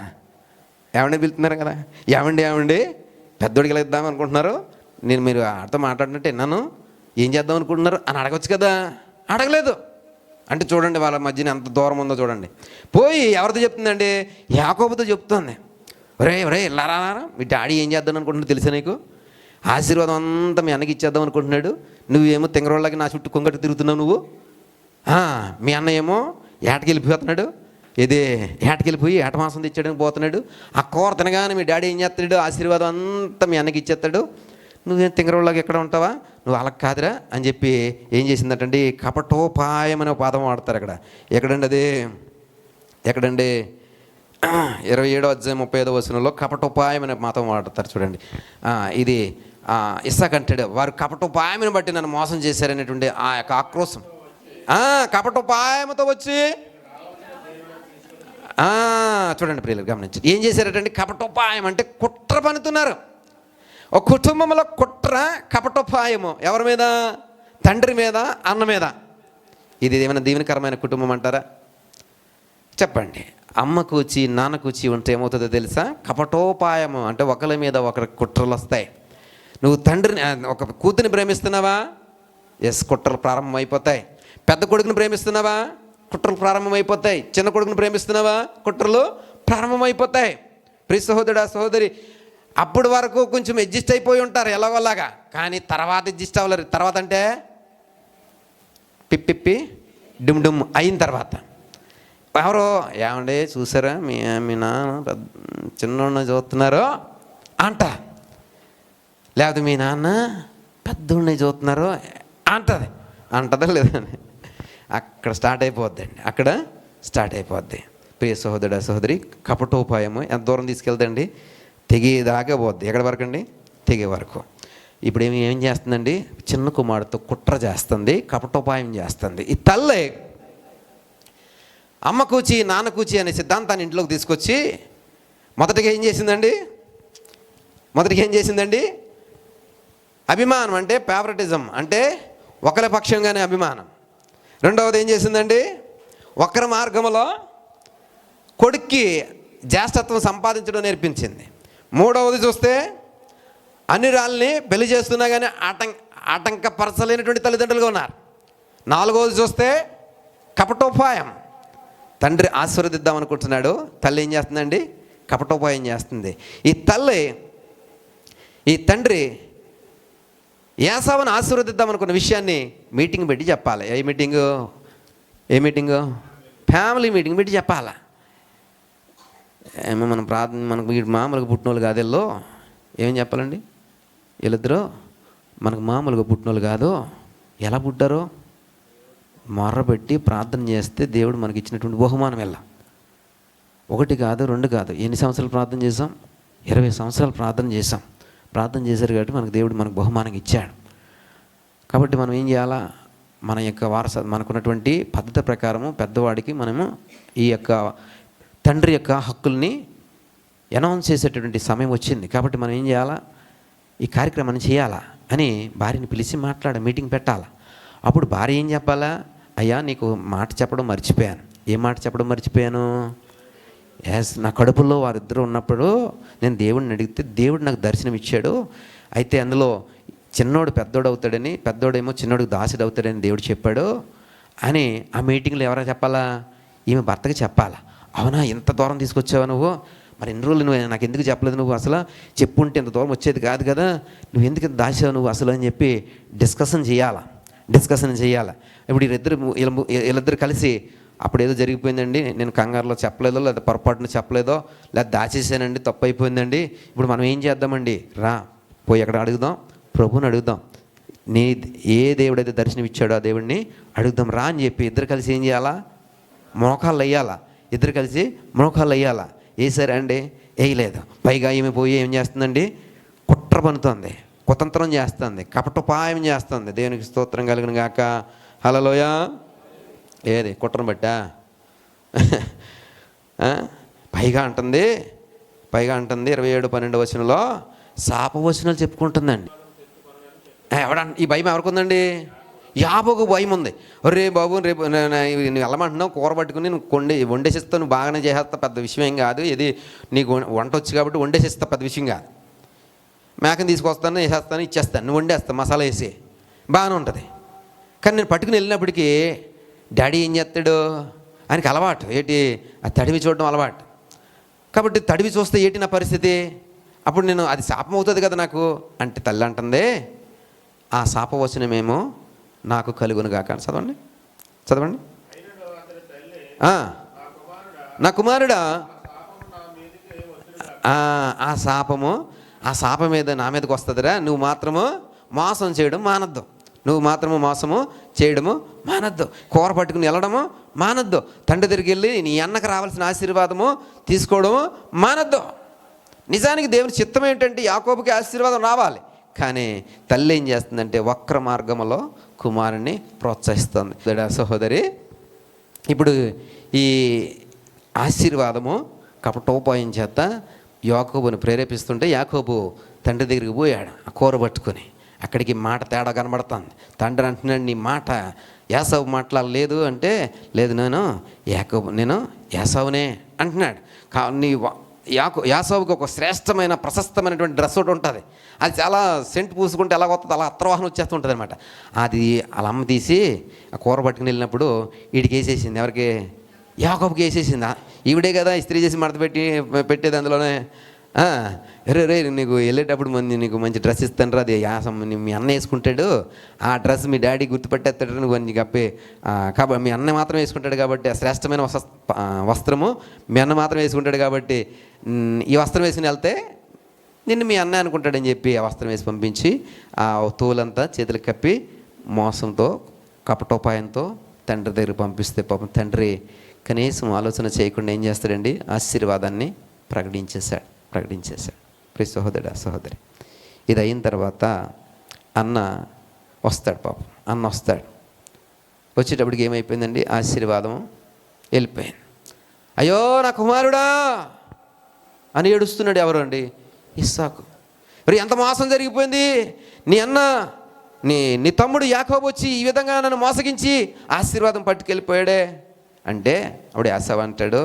ఏమండని పిలుతున్నారు కదా. ఏమండి పెద్దోడికి ఇలా ఇద్దాం అనుకుంటున్నారు, నేను మీరు ఆడితో మాట్లాడినట్టు విన్నాను, ఏం చేద్దాం అనుకుంటున్నారు అని అడగచ్చు కదా. అడగలేదు. అంటే చూడండి వాళ్ళ మధ్యన ఎంత దూరం ఉందో చూడండి. పోయి ఎవరితో చెప్తుందండి? యాకోబుతో చెప్తుంది. ఒరే ఇల్లారా, మీ డాడీ ఏం చేద్దాం అనుకుంటున్నాడు తెలుసా నీకు? ఆశీర్వాదం అంతా మీ అన్నకి ఇచ్చేద్దాం అనుకుంటున్నాడు, నువ్వేమో తెంగరోళ్ళకి నా చుట్టూ కొంగట్టు తిరుగుతున్నావు నువ్వు. మీ అన్న ఏమో ఏటకి వెళ్ళిపోతున్నాడు, ఇది ఏటకెళ్ళిపోయి ఏట మాంసం తెచ్చాడని పోతున్నాడు. ఆ కూర తినగానే మీ డాడీ ఏం చేస్తాడు? ఆశీర్వాదం అంతా మీ అన్నకి ఇచ్చేస్తాడు, నువ్వేం తింగరోళ్ళకి ఎక్కడ ఉంటావా, నువ్వు అలా కాదురా అని చెప్పి ఏం చేసిందటండి? కపటోపాయం అనే పదం వాడతారు అక్కడ. ఎక్కడండి అది? ఎక్కడండి? 27వ అధ్యాయం 35వ వచనంలో కపటోపాయం అనే పదం వాడతారు చూడండి. ఇది ఇస్సాకు అంటాడు, వారు కపటోపాయమని బట్టి నన్ను మోసం చేశారనేటువంటి ఆ యొక్క ఆక్రోశం, కపటోపాయంతో వచ్చి చూడండి ప్రియులు గమనించి ఏం చేశారటండి? కపటోపాయం అంటే కుట్ర పన్నుతున్నారు. ఒక కుటుంబంలో కుట్ర, కపటోపాయము. ఎవరి మీద? తండ్రి మీద, అన్న మీద. ఇది ఏమైనా దీవెనకరమైన కుటుంబం అంటారా? చెప్పండి. అమ్మ కూచి నాన్న కూచి ఉంటే ఏమవుతుందో తెలుసా? కపటోపాయము అంటే ఒకరి మీద ఒకరి కుట్రలు వస్తాయి. నువ్వు తండ్రిని, ఒక కూతురిని ప్రేమిస్తున్నావా? ఎస్, కుట్రలు ప్రారంభమైపోతాయి. పెద్ద కొడుకుని ప్రేమిస్తున్నావా? కుట్రలు ప్రారంభమైపోతాయి. చిన్న కొడుకుని ప్రేమిస్తున్నావా? కుట్రలు ప్రారంభమైపోతాయి. ప్రియ సహోదరుడా, సహోదరి, అప్పటి వరకు కొంచెం అడ్జస్ట్ అయిపోయి ఉంటారు ఎలాగోలాగా, కానీ తర్వాత అడ్జస్ట్ అవ్వలేరు. తర్వాత అంటే పిప్పి డుమ్ డుమ్ అయిన తర్వాత ఎవరో ఏమండే చూసారా మీ నాన్న చిన్న చూస్తున్నారో అంట, లేకపోతే మీ నాన్న పెద్దోడిని చూస్తున్నారు అంటదా లేదండి. అక్కడ స్టార్ట్ అయిపోద్దండి, అక్కడ స్టార్ట్ అయిపోద్ది. ప్రియ సహోదరుడా, సహోదరి, కపటోపాయము ఎంత దూరం తీసుకెళ్తండి? తెగేదాకా పోద్ది. ఎక్కడి వరకు అండి? తెగే వరకు. ఇప్పుడు ఏం చేస్తుందండి? చిన్న కుమారుడితో కుట్ర చేస్తుంది, కపటోపాయం చేస్తుంది. ఈ తల్లి అమ్మ కూచి నాన్న కూచి అనే సిద్ధాంతాన్ని ఇంట్లోకి తీసుకొచ్చి మొదటిగా ఏం చేసిందండి? అభిమానం అంటే ఫేవరెటిజం, అంటే ఒకరి పక్షంగానే అభిమానం. రెండవది ఏం చేసిందండి? ఒకరి మార్గంలో కొడుక్కి జ్యేష్ఠత్వం సంపాదించడం నేర్పించింది. మూడవది చూస్తే అన్నిరాల్ని పెళ్లి చేస్తున్నా కానీ ఆటంకపరచలేనటువంటి తల్లిదండ్రులుగా ఉన్నారు. నాలుగవది చూస్తే కపటోపాయం. తండ్రి ఆశీర్వదిద్దాం అనుకుంటున్నాడు, తల్లి ఏం చేస్తుందండి? కపటోపాయం చేస్తుంది. ఈ తండ్రి ఏసావుని ఆశీర్వదిద్దాం అనుకున్న విషయాన్ని మీటింగ్ పెట్టి చెప్పాలి. ఏ మీటింగు? ఫ్యామిలీ మీటింగ్ పెట్టి చెప్పాలా. ఏమో మనకు వీడు మామూలుగా పుట్టినోళ్ళు కాదు, వీళ్ళు ఏం చెప్పాలండి? వీళ్ళిద్దరూ మనకు మామూలుగా పుట్టినోళ్ళు కాదు, ఎలా పుట్టారో మొర్రబెట్టి ప్రార్థన చేస్తే దేవుడు మనకి ఇచ్చినటువంటి బహుమానం వెళ్ళ. 1 కాదు 2 కాదు, ఎన్ని సంవత్సరాలు ప్రార్థన చేసాం? 20 సంవత్సరాలు ప్రార్థన చేసాం. ప్రార్థన చేశారు కాబట్టి మనకు దేవుడు మనకు బహుమానం ఇచ్చాడు. కాబట్టి మనం ఏం చేయాలా? మన యొక్క మనకున్నటువంటి పద్ధతి ప్రకారము పెద్దవాడికి మనము ఈ యొక్క తండ్రి యొక్క హక్కుల్ని అనౌన్స్ చేసేటటువంటి సమయం వచ్చింది. కాబట్టి మనం ఏం చేయాలా? ఈ కార్యక్రమాన్ని చేయాలా అని భార్యని పిలిచి మీటింగ్ పెట్టాలా. అప్పుడు భార్య ఏం చెప్పాలా? అయ్యా, నీకు మాట చెప్పడం మర్చిపోయాను. ఏ మాట చెప్పడం మర్చిపోయాను? నా కడుపులో వారిద్దరూ ఉన్నప్పుడు నేను దేవుడిని అడిగితే దేవుడు నాకు దర్శనం ఇచ్చాడు. అయితే అందులో చిన్నోడు పెద్దోడు అవుతాడని, పెద్దోడేమో చిన్నోడికి దాసుడు అవుతాడని దేవుడు చెప్పాడు అని ఆ మీటింగ్లో ఎవరైనా చెప్పాలా? ఈమె భర్తకి చెప్పాలా. అవునా, ఇంత దూరం తీసుకొచ్చావా నువ్వు? మరి ఎన్ని రోజులు నువ్వు నాకు ఎందుకు చెప్పలేదు? నువ్వు అసలు చెప్పుంటే ఇంత దూరం వచ్చేది కాదు కదా, నువ్వు ఎందుకు దాచావు నువ్వు అసలు అని చెప్పి డిస్కషన్ చేయాలా. ఇప్పుడు వీళ్ళిద్దరు కలిసి అప్పుడు ఏదో జరిగిపోయిందండి, నేను కంగారులో చెప్పలేదో, లేదా పొరపాటున చెప్పలేదో, లేదా దాచేసానండి, తప్పు అయిపోయిందండి. ఇప్పుడు మనం ఏం చేద్దామండి? పోయి అక్కడ అడుగుదాం, ప్రభువుని అడుగుదాం. ఏ దేవుడైతే దర్శనం ఇచ్చాడో ఆ దేవుడిని అడుగుదాం రా అని చెప్పి ఇద్దరు కలిసి ఏం చేయాలా? మోకాళ్ళు వేయాలా. ఇద్దరు కలిసి మోకాళ్ళు వేయాలా. వేసారా అండి? వేయలేదు. పైగా ఈమె పోయి ఏం చేస్తుందండి? కుట్ర పన్నుతోంది. కుతంత్రం చేస్తుంది, కపటోపాయం చేస్తుంది. దేవునికి స్తోత్రం కలుగును గాక. హల్లెలూయా. ఏది కుట్రను బట్టా పైగా అంటుంది 27:12 వచనంలో శాపవచనాలు చెప్పుకుంటుందండి. ఈ భయం ఎవరికి ఉందండి? యాకోబుకు భయం ఉంది. రే బాబు, రేపు నువ్వు వెళ్ళమంటున్నావు, కూర పట్టుకుని నువ్వు వండేసిస్తావు, నువ్వు బాగానే చేసేస్తా, పెద్ద విషయం ఏం కాదు, ఇది నీకు వంట వచ్చి కాబట్టి వండేసిస్తా, పెద్ద విషయం కాదు. మేకని తీసుకొస్తాను, వేసేస్తాను, ఇచ్చేస్తాను, నువ్వు వండేస్తాను, మసాలా వేసి బాగానే ఉంటుంది. కానీ నేను పట్టుకుని వెళ్ళినప్పటికీ డాడీ ఏం చేస్తాడు, ఆయనకి అలవాటు ఏంటి, ఆ తడివి చూడడం అలవాటు. కాబట్టి తడివి చూస్తే ఏంటి నా పరిస్థితి? అప్పుడు నేను అది శాపం అవుతుంది కదా నాకు అంటే, తల్లి అంటుంది ఆ శాపవచనమేమో నాకు కలుగును గాక అని. చదవండి. నా కుమారుడా, ఆ శాపం మీద నా మీదకి వస్తుందిరా, నువ్వు మాత్రము మోసం చేయడం మానద్దు, నువ్వు మాత్రము మోసము చేయడము మానద్దు, కూర పట్టుకుని వెళ్ళడము మానద్దు, తండ్రి దగ్గరికి వెళ్ళి నీ అన్నకు రావాల్సిన ఆశీర్వాదము తీసుకోవడము మానద్దు. నిజానికి దేవుని చిత్తం ఏంటంటే యాకోబుకి ఆశీర్వాదం రావాలి. కానీ తల్లి ఏం చేస్తుందంటే వక్ర మార్గంలో కుమారుని ప్రోత్సహిస్తుంది. సహోదరి, ఇప్పుడు ఈ ఆశీర్వాదము కపటోపాయం చేత యాకోబుని ప్రేరేపిస్తుంటే యాకోబు తండ్రి దగ్గరికి పోయాడు ఆ కూర పట్టుకొని. అక్కడికి మాట తేడా కనబడుతుంది. తండ్రి అంటున్నాడు, నీ మాట యాసవు మాట్లాడలేదు అంటే, లేదు నేను యాసవునే అంటున్నాడు. యాసవుకి ఒక శ్రేష్టమైన ప్రశస్తమైనటువంటి డ్రెస్ ఒకటి ఉంటుంది. అది చాలా సెంట్ పూసుకుంటే ఎలా వస్తుంది, అలా అత్రవాహనం వచ్చేస్తుంటుంది అనమాట. అది అలా అమ్మ తీసి ఆ కూర పట్టుకుని వెళ్ళినప్పుడు వీడికి వేసేసింది. ఎవరికి? యాకోబుకి వేసేసింది. ఈవిడే కదా ఇస్త్రీ చేసి మడత పెట్టేది అందులోనే. రే నీకు వెళ్ళేటప్పుడు నీకు మంచి డ్రెస్ ఇస్తాను రా, అది యాసం మీ అన్న వేసుకుంటాడు, ఆ డ్రెస్ మీ డాడీ గుర్తుపెట్టేస్తాడు, నువ్వు నీకు కప్పే కాబట్టి మీ అన్న మాత్రం వేసుకుంటాడు కాబట్టి ఆ శ్రేష్టమైన వస్త్రము మీ అన్న మాత్రం వేసుకుంటాడు కాబట్టి ఈ వస్త్రం వేసుకుని వెళ్తే నిన్ను మీ అన్న అనుకుంటాడని చెప్పి ఆ వస్త్రం వేసి పంపించి ఆ తోలంతా చేతులకు కప్పి మోసంతో కపటోపాయంతో తండ్రి దగ్గర పంపిస్తే పాపం తండ్రి కనీసం ఆలోచన చేయకుండా ఏం చేస్తాడండి, ఆశీర్వాదాన్ని ప్రకటించేశాడు. ప్రియ సహోదరుడా, సహోదరి, ఇది అయిన తర్వాత అన్న వస్తాడు. పాపం అన్న వస్తాడు. వచ్చేటప్పటికి ఏమైపోయిందండి, ఆశీర్వాదం వెళ్ళిపోయింది. అయ్యో నా కుమారుడా అని ఏడుస్తున్నాడు. ఎవరు అండి? ఇస్సాకు. మరి ఎంత మోసం జరిగిపోయింది, నీ అన్న నీ తమ్ముడు యాకోబు వచ్చి ఈ విధంగా నన్ను మోసగించి ఆశీర్వాదం పట్టుకెళ్ళిపోయాడే అంటే, అప్పుడు యాసవ్ అంటాడు,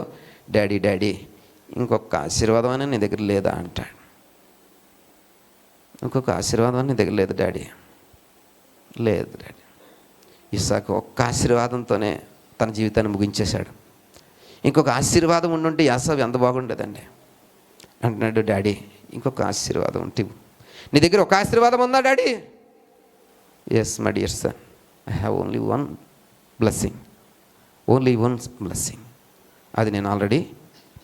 డాడీ ఇంకొక ఆశీర్వాదం అని నీ దగ్గర లేదా అంటాడు. ఇంకొక ఆశీర్వాదం నీ దగ్గర లేదు డాడీ. లేదు డాడీ. ఇస్సాకు ఒక్క ఆశీర్వాదంతోనే తన జీవితాన్ని ముగించేశాడు. ఇంకొక ఆశీర్వాదం ఉండుంటే యాసవ్ ఎంత బాగుండేదండి. అంటున్నాడు, డాడీ ఇంకొక ఆశీర్వాదం ఉంటే నీ దగ్గర ఒక ఆశీర్వాదం ఉందా daddy? Yes my dear son, I have only one blessing. అది నేను ఆల్రెడీ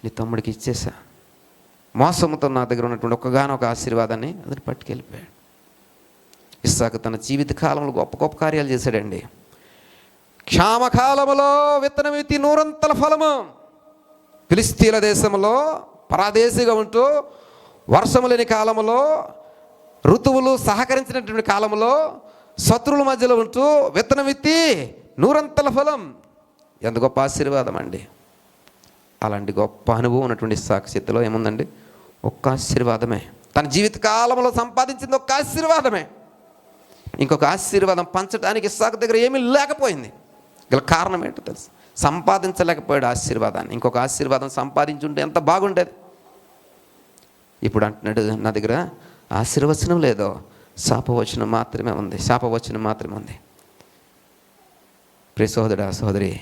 నీ తమ్ముడికి ఇచ్చేసా. మోసంతో నా దగ్గర ఉన్నటువంటి ఒక్కగానొక ఆశీర్వాదాన్ని అతను పట్టుకెళ్ళిపోయాడు. ఇస్సాకు తన జీవిత కాలంలో గొప్ప గొప్ప కార్యాలు చేశాడండి. క్షామకాలములో విత్తనం విత్తి 100 ఫలము. ఫిలిస్తీన్ల దేశంలో పరదేశిగా ఉంటూ వర్షము లేని కాలంలో, ఋతువులు సహకరించినటువంటి కాలంలో, శత్రువుల మధ్యలో ఉంటూ విత్తనం విత్తి 100 ఫలం. ఎంత గొప్ప ఆశీర్వాదం అండి. అలాంటి గొప్ప అనుభవం ఉన్నటువంటి ఇస్సాకు చేతిలో ఏముందండి? ఒక్క ఆశీర్వాదమే. తన జీవిత కాలంలో సంపాదించింది ఒక్క ఆశీర్వాదమే. ఇంకొక ఆశీర్వాదం పంచడానికి ఇస్సాకు దగ్గర ఏమీ లేకపోయింది. గల కారణం ఏంటో తెలుసు, సంపాదించలేకపోయాడు ఆశీర్వాదాన్ని. ఇంకొక ఆశీర్వాదం సంపాదించుంటే ఎంత బాగుండేది. ఇప్పుడు అంటున్నాడు, నా దగ్గర ఆశీర్వచనం లేదో, శాపవచనం మాత్రమే ఉంది. ప్రియ సహోదరుడా, సహోదరి,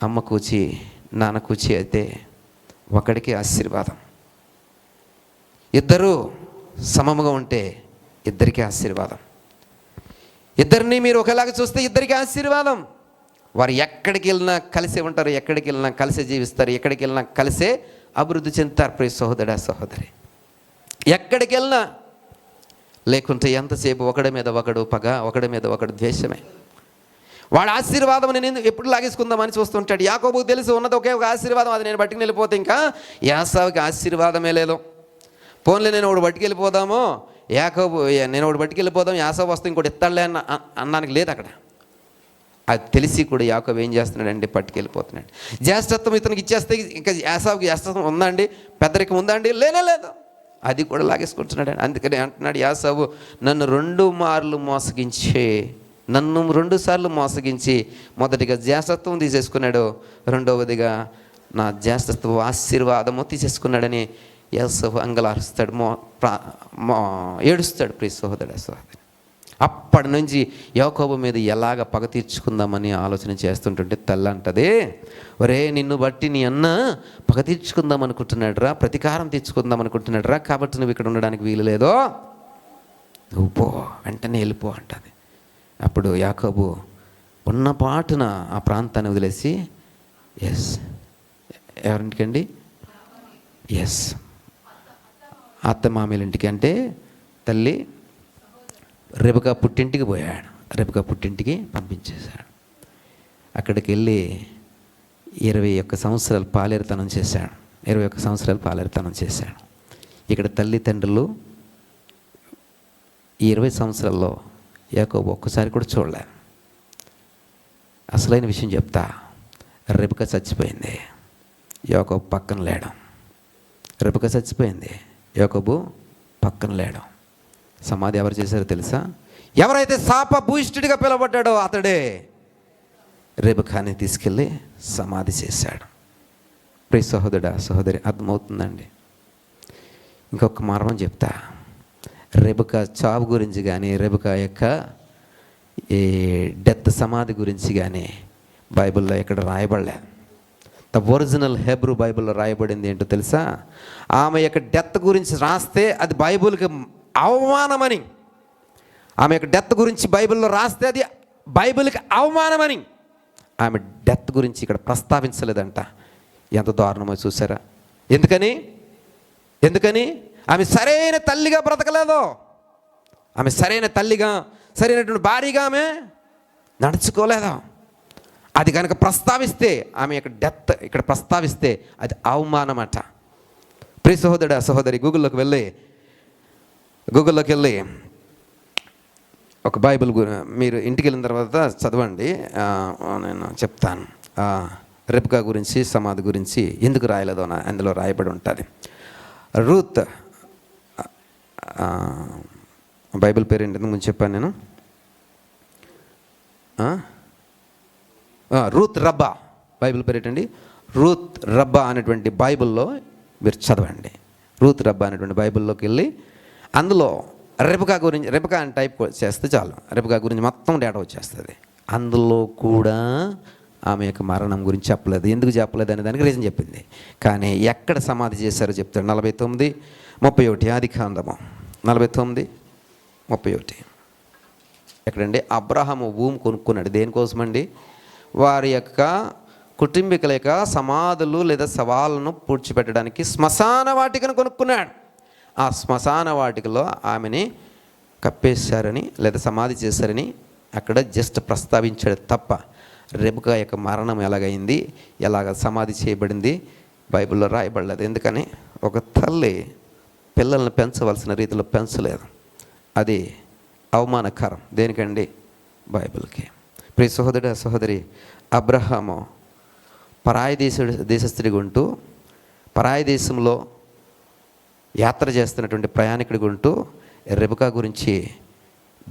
అమ్మ కూచి నాన్న కూచి అయితే ఒకడికి ఆశీర్వాదం. ఇద్దరు సమముగా ఉంటే ఇద్దరికీ ఆశీర్వాదం. ఇద్దరిని మీరు ఒకలాగా చూస్తే ఇద్దరికీ ఆశీర్వాదం. వారు ఎక్కడికి వెళ్ళినా కలిసే ఉంటారు, ఎక్కడికి వెళ్ళినా కలిసే జీవిస్తారు, ఎక్కడికి వెళ్ళినా కలిసే అభివృద్ధి చెందుతారు. ప్రియ సహోదరుడా, సహోదరి, ఎక్కడికి వెళ్ళినా. లేకుంటే ఎంతసేపు ఒకడి మీద ఒకడు పగ, ఒకడి మీద ఒకడు ద్వేషమే. వాడు ఆశీర్వాదం నేను ఎప్పుడు లాగేసుకుందామని చూస్తుంటాడు. యాకోబుకు తెలుసు ఉన్నది ఒకే ఒక ఆశీర్వాదం, అది నేను పట్టుకుని వెళ్ళిపోతే ఇంకా యాసావుకి ఆశీర్వాదమే లేదు. పోన్లే నేను ఒకడు పట్టుకెళ్ళిపోదామో, యాకోబు నేను ఒకటి పట్టుకెళ్ళిపోదాం, యాసోబు వస్తే ఇంకోటి ఇస్తాడులే అనడానికి లేదు అక్కడ. అది తెలిసి కూడా యాకోబు ఏం చేస్తున్నాడండి, పట్టుకెళ్ళిపోతున్నాడు. జ్యేష్ఠత్వం ఇతనికి ఇచ్చేస్తే ఇంకా యాసోబుకి జ్యేష్ఠత్వం ఉందా అండి, పెద్దరికం ఉందా అండి, లేదు, అది కూడా లాగేసుకుంటున్నాడు. అందుకని అంటున్నాడు యాకోబు, నన్ను 2 మార్లు మోసగించే, నన్ను 2 సార్లు మోసగించి మొదటిగా జ్యేష్ఠత్వం తీసేసుకున్నాడు, రెండవదిగా నా జ్యేష్ఠత్వ ఆశీర్వాదము తీసేసుకున్నాడని యాకోబు అంగలారుస్తాడు, ఏడుస్తాడు. ప్రియ సహోదరుడా సహోదరి, అప్పటి నుంచి యాకోబు మీద ఎలాగ పగ తీర్చుకుందామని ఆలోచన చేస్తుంటుంటే తల్లి అంటది, ఒరే నిన్ను బట్టి నీ అన్న పగ తీర్చుకుందాం అనుకుంటున్నాడు రా, ప్రతీకారం తీర్చుకుందాం అనుకుంటున్నాడు రా, కాబట్టి నువ్వు ఇక్కడ ఉండడానికి వీలు లేదో, నువ్వు పో, వెంటనే వెళ్ళిపో అంటది. అప్పుడు యాకోబు ఉన్న పాటున ఆ ప్రాంతాన్ని వదిలేసి ఎవరింటికండి, అత్త మామయ్యల ఇంటికి, అంటే తల్లి రెబెకా పుట్టింటికి పోయాడు. రెబెకా పుట్టింటికి పంపించేశాడు. అక్కడికి వెళ్ళి 21 సంవత్సరాలు పాలేరుతనం చేశాడు. 21 సంవత్సరాలు పాలేరుతనం చేశాడు. ఇక్కడ తల్లిదండ్రులు ఈ 20 సంవత్సరాల్లో యాకోబు ఒక్కసారి కూడా చూడలే. అసలైన విషయం చెప్తా, రెబెకా చచ్చిపోయింది, యాకోబు పక్కన లేడు. రెబెకా చచ్చిపోయింది, యాకోబు పక్కన లేడు. సమాధి ఎవరు చేశారో తెలుసా? ఎవరైతే శాపభూయిష్ఠుడిగా పిలవబడ్డాడో అతడే రెబెకాని తీసుకెళ్ళి సమాధి చేశాడు. ప్రియ సహోదరుడా సహోదరి, అర్థమవుతుందండి? ఇంకొక మర్మం చెప్తా. రెబెకా చావు గురించి కానీ, రెబెకా యొక్క ఈ డెత్ సమాధి గురించి కానీ బైబిల్లో ఎక్కడ రాయబడలే. ద ఒరిజినల్ హెబ్రూ బైబిల్లో రాయబడింది ఏంటో తెలుసా? ఆమె యొక్క డెత్ గురించి రాస్తే అది బైబిల్కి అవమానమని, ఆమె యొక్క డెత్ గురించి బైబిల్లో రాస్తే అది బైబిల్కి అవమానమని ఆమె డెత్ గురించి ఇక్కడ ప్రస్తావించలేదంట. ఎంత దారుణమో చూసారా? ఎందుకని ఆమె సరైన తల్లిగా బ్రతకలేదు. ఆమె సరైన తల్లిగా, సరైనటువంటి భార్యగా ఆమె నడుచుకోలేదు. అది కనుక ప్రస్తావిస్తే, ఆమె యొక్క డెత్ ఇక్కడ ప్రస్తావిస్తే అది అవమానమట. ప్రియ సహోదరుడా సహోదరి, గూగుల్లోకి వెళ్ళి ఒక బైబిల్ మీరు ఇంటికి వెళ్ళిన తర్వాత చదవండి, నేను చెప్తాను. రెబెకా గురించి, సమాధి గురించి ఎందుకు రాయలేదో అందులో రాయబడి ఉంటుంది. రూత్ బైబిల్ పేరు ఏంటి ముందు చెప్పాను నేను, రూత్ రబ్బా. బైబిల్ పేరు ఏంటండి? రూత్ రబ్బా అనేటువంటి బైబిల్లో మీరు చదవండి. రూత్ రబ్బా అనేటువంటి బైబిల్లోకి వెళ్ళి అందులో రెబెకా గురించి, రెబెకా అని టైప్ చేస్తే చాలు, రెబెకా గురించి మొత్తం డేటా వచ్చేస్తుంది. అందులో కూడా ఆమె యొక్క మరణం గురించి చెప్పలేదు. ఎందుకు చెప్పలేదు అనే దానికి రీజన్ చెప్పింది. కానీ ఎక్కడ సమాధి చేశారో చెప్తాడు. 49:31 ఆదికాండము 49:31. ఎక్కడండి? అబ్రహాము భూమి కొనుక్కున్నాడు. దేనికోసమండి? వారి యొక్క కుటుంబీకుల యొక్క సమాధులు లేదా శవాలను పూడ్చిపెట్టడానికి శ్మశాన వాటికను కొనుక్కున్నాడు. ఆ శ్మశాన వాటికలో ఆమెని కప్పేశారని లేదా సమాధి చేశారని అక్కడ జస్ట్ ప్రస్తావించాడు తప్ప, రెబెకా యొక్క మరణం ఎలాగైంది, ఎలాగ సమాధి చేయబడింది బైబిల్లో రాయబడలేదు. ఎందుకని? ఒక తల్లి పిల్లల్ని పెంచవలసిన రీతిలో పెంచలేదు. అది అవమానకరం. దేనికండి? బైబిల్కి. ప్రియ సహోదరుడు సహోదరి, అబ్రహాము పరాయి దేశస్థుడిగా ఉంటూ, పరాయి దేశంలో యాత్ర చేస్తున్నటువంటి ప్రయాణికుడిగా ఉంటూ రెబెకా గురించి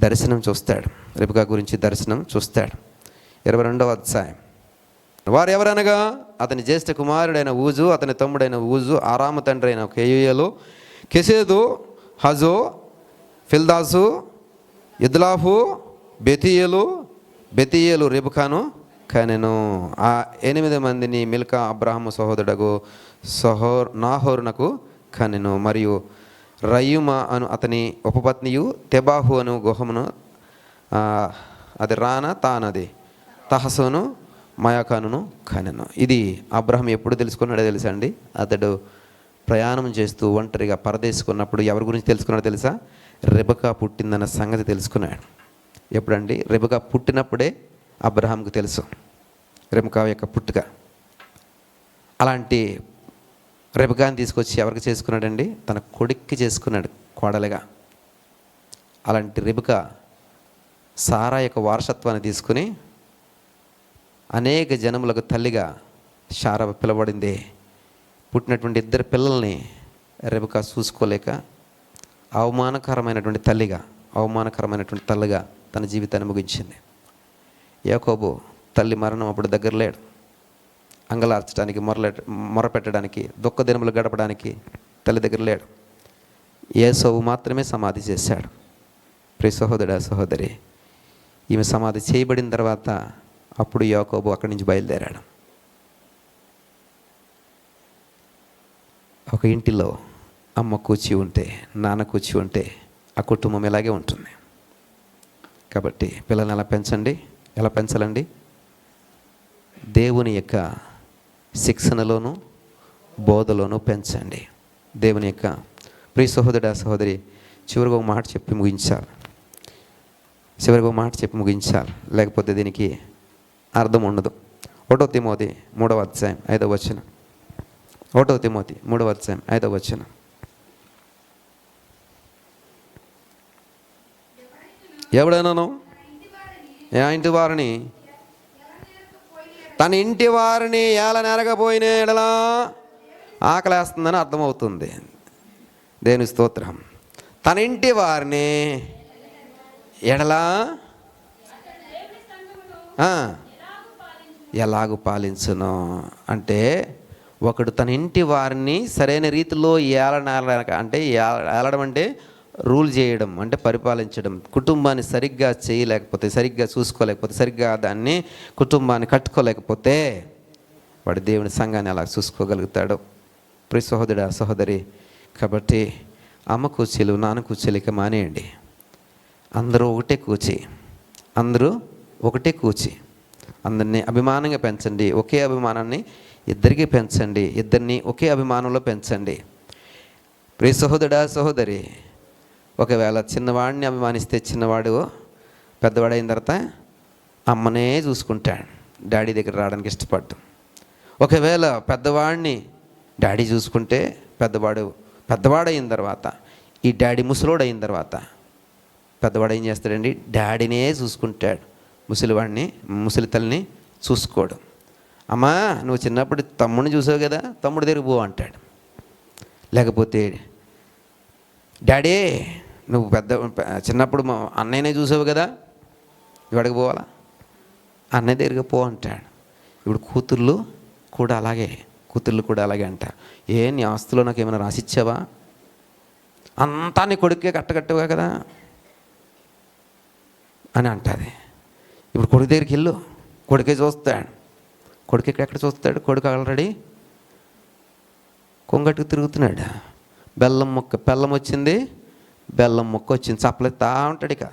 దర్శనం చూస్తాడు. 22వ అధ్యాయం. వారు ఎవరనగా అతని జ్యేష్ఠ కుమారుడైన ఊజు, అతని తమ్ముడైన ఊజు, ఆరాము తండ్రి అయిన కేయూయేలు, కెసెదు, హజో, ఫిల్దాసు, ఇద్లాఫు, బెతీయేలు రెబెకాను కనెను. ఆ 8 మందిని మిల్కా అబ్రహాము సహోదరుడగు నాహోరునకు కనెను. మరియు రయుమా అను అతని ఉపపత్నియు, తెబాహు అను గుహమును, అది రానా తానది, తహసును, మయాకానును కనెను. ఇది అబ్రహాం ఎప్పుడు తెలుసుకున్నాడో తెలుసా అండి? అతడు ప్రయాణం చేస్తూ ఒంటరిగా పరదేశుకున్నప్పుడు ఎవరి గురించి తెలుసుకున్నాడో తెలుసా? రెబెకా పుట్టిందన్న సంగతి తెలుసుకున్నాడు. ఎప్పుడండి? రెబెకా పుట్టినప్పుడే అబ్రహాంకు తెలుసు రెబెకా యొక్క పుట్టుక. అలాంటి రెబెకాని తీసుకొచ్చి ఎవరికి చేసుకున్నాడండి? తన కొడుక్కి చేసుకున్నాడు కోడలుగా. అలాంటి రెబెకా సారా యొక్క వారసత్వాన్ని తీసుకుని అనేక జనములకు తల్లిగా శారా పిలవబడింది. పుట్టినటువంటి 2 పిల్లల్ని రెబెకా చూసుకోలేక అవమానకరమైనటువంటి తల్లిగా తన జీవితాన్ని ముగించింది. యాకోబు తల్లి మరణం అప్పుడు దగ్గర లేడు. అంగలార్చడానికి మొరపెట్టడానికి దుఃఖ దినములు గడపడానికి తల్లి దగ్గర లేడు. ఏసోవు మాత్రమే సమాధి చేశాడు. ప్రియ సహోదరుడా, సహోదరి, ఈమె సమాధి చేయబడిన తర్వాత అప్పుడు యాకోబు అక్కడి నుంచి బయలుదేరాడు. ఒక ఇంటిలో అమ్మ కూర్చి ఉంటే, నాన్న కూర్చి ఉంటే ఆ కుటుంబం ఇలాగే ఉంటుంది. కాబట్టి పిల్లల్ని ఎలా పెంచాలండి? దేవుని యొక్క శిక్షణలోను బోధలోను పెంచండి. దేవుని యొక్క ప్రియ సహోదరుడా, సహోదరి, చివరిగా ఒక మాట చెప్పి ముగించాలి. లేకపోతే దీనికి అర్థం ఉండదు. 1 తిమోతి 3వ అధ్యాయం 5వ వచనం. 1 తిమోతి 3వ అధ్యాయం 5వ వచనం. ఎవడైనాను తన ఇంటి వారిని ఏల నెరగపోయిన ఎడలా ఆకలేస్తుందని అర్థమవుతుంది. దేవుని స్తోత్రం. తన ఇంటి వారిని ఎడలా ఎలాగు పాలించును అంటే, ఒకడు తన ఇంటి వారిని సరైన రీతిలో ఏలడం అంటే రూల్ చేయడం, అంటే పరిపాలించడం. కుటుంబాన్ని సరిగ్గా చేయలేకపోతే, సరిగ్గా చూసుకోలేకపోతే, సరిగ్గా దాన్ని కుటుంబాన్ని కట్టుకోలేకపోతే వాడు దేవుని సంఘాన్ని అలా చూసుకోగలుగుతాడు. ప్రియ సహోదరుడా, సహోదరి, కాబట్టి అమ్మ కూర్చీలు నాన్న కూర్చీలిక మానేయండి. అందరూ ఒకటే కూర్చి అందరినీ అభిమానంగా పెంచండి. ఒకే అభిమానాన్ని ఇద్దరికీ పెంచండి. ఇద్దరిని ఒకే అభిమానంలో పెంచండి. ప్రియ సహోదరుడా, సహోదరి, ఒకవేళ చిన్నవాడిని అభిమానిస్తే చిన్నవాడు పెద్దవాడైన తర్వాత అమ్మనే చూసుకుంటాడు, డాడీ దగ్గర రావడానికి ఇష్టపడ్డు. ఒకవేళ పెద్దవాడిని డాడీ చూసుకుంటే పెద్దవాడైన తర్వాత, ఈ డాడీ ముసలోడు అయిన తర్వాత పెద్దవాడు ఏం చేస్తాడండి? డాడీనే చూసుకుంటాడు, ముసలి తల్లిని చూసుకోడు. అమ్మా, నువ్వు చిన్నప్పుడు తమ్ముడిని చూసావు కదా, తమ్ముడు దగ్గరికి పో అంటాడు. లేకపోతే డాడీ, నువ్వు చిన్నప్పుడు మా అన్నయ్యనే చూసావు కదా, ఇవాడికి పోవాలా, అన్నయ్య దగ్గరికి పో అంటాడు. ఇప్పుడు కూతుర్లు కూడా అలాగే అంటారు. నీ ఆస్తులో నాకు ఏమైనా రాసిచ్చావా? అంతా నీ కొడుకే కట్టగట్టవా కదా అని అంటుంది. ఇప్పుడు కొడుకు దగ్గరికి వెళ్ళు, కొడుకే చూస్తాడు. కొడుకు ఎక్కడ చూస్తాడు? కొడుకు ఆల్రెడీ కొంగట్టుకు తిరుగుతున్నాడు. బెల్లం వచ్చింది చప్పలేస్తా ఉంటాడు. ఇక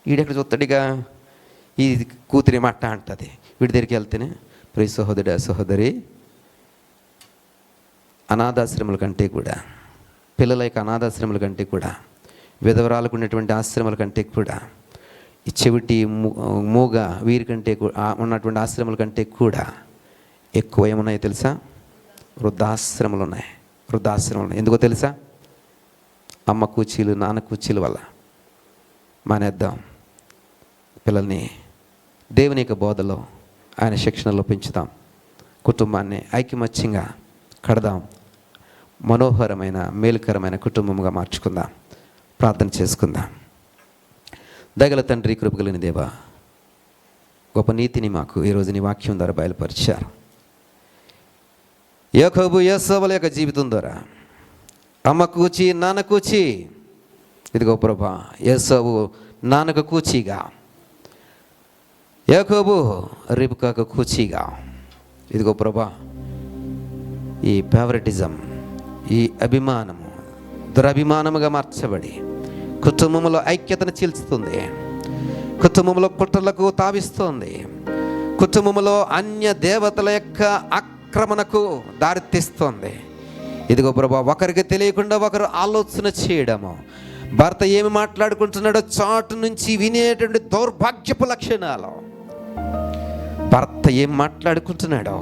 ఈడెక్కడ చూస్తాడు? ఇక ఈ కూతురి మట్ట అంటుంది. వీడి దగ్గరికి వెళ్తేనే, ప్రియ సహోదరుడా, సహోదరి, అనాథాశ్రమాల కంటే కూడా, పిల్లల యొక్క అనాథాశ్రమాల కంటే కూడా, విధవరాలకు ఉన్నటువంటి ఆశ్రమాల కంటే కూడా, ఈ చెవిటి మూగ వీరి కంటే ఉన్నటువంటి ఆశ్రమాల కంటే కూడా ఎక్కువ ఏమున్నాయో తెలుసా? వృద్ధాశ్రమాలు ఉన్నాయి. ఎందుకో తెలుసా? అమ్మ కూచీలు నాన్న కూచీల వల్ల. మానేద్దాం. పిల్లల్ని దేవుని యొక్క బోధలో, ఆయన శిక్షణలో పెంచుదాం. కుటుంబాన్ని ఐకమత్యంగా కడదాం. మనోహరమైన మేలుకరమైన కుటుంబంగా మార్చుకుందాం. ప్రార్థన చేసుకుందాం. దయగల తండ్రి, కృపగలిగిన దేవా, గొప్ప నీతిని మాకు ఈరోజు నీ వాక్యం ద్వారా బయలుపరిచారు. యాకోబు యోసేపుల యొక్క జీవితం ద్వారా అమ్మ కూచి నాన్న కూచి, ఇదిగో ప్రభా, యోసేపు నాన్నకు కూచిగా, యాకోబు రిబ్కాకు కూచిగా, ఇదిగో ప్రభా, ఈ ఫేవరెటిజం, ఈ అభిమానము దురభిమానముగా మార్చబడి కుటుంబంలో ఐక్యతను చీల్చుతుంది, కుటుంబంలో కుట్రలకు తావిస్తుంది, కుటుంబంలో అన్య దేవతల యొక్క ఆక్రమణకు దారితీస్తుంది. ఇదిగో ప్రభా, ఒకరికి తెలియకుండా ఒకరు ఆలోచన చేయడము, భర్త ఏమి మాట్లాడుకుంటున్నాడో చాటు నుంచి వినేటువంటి దౌర్భాగ్యపు లక్షణాలు, భర్త ఏం మాట్లాడుకుంటున్నాడో,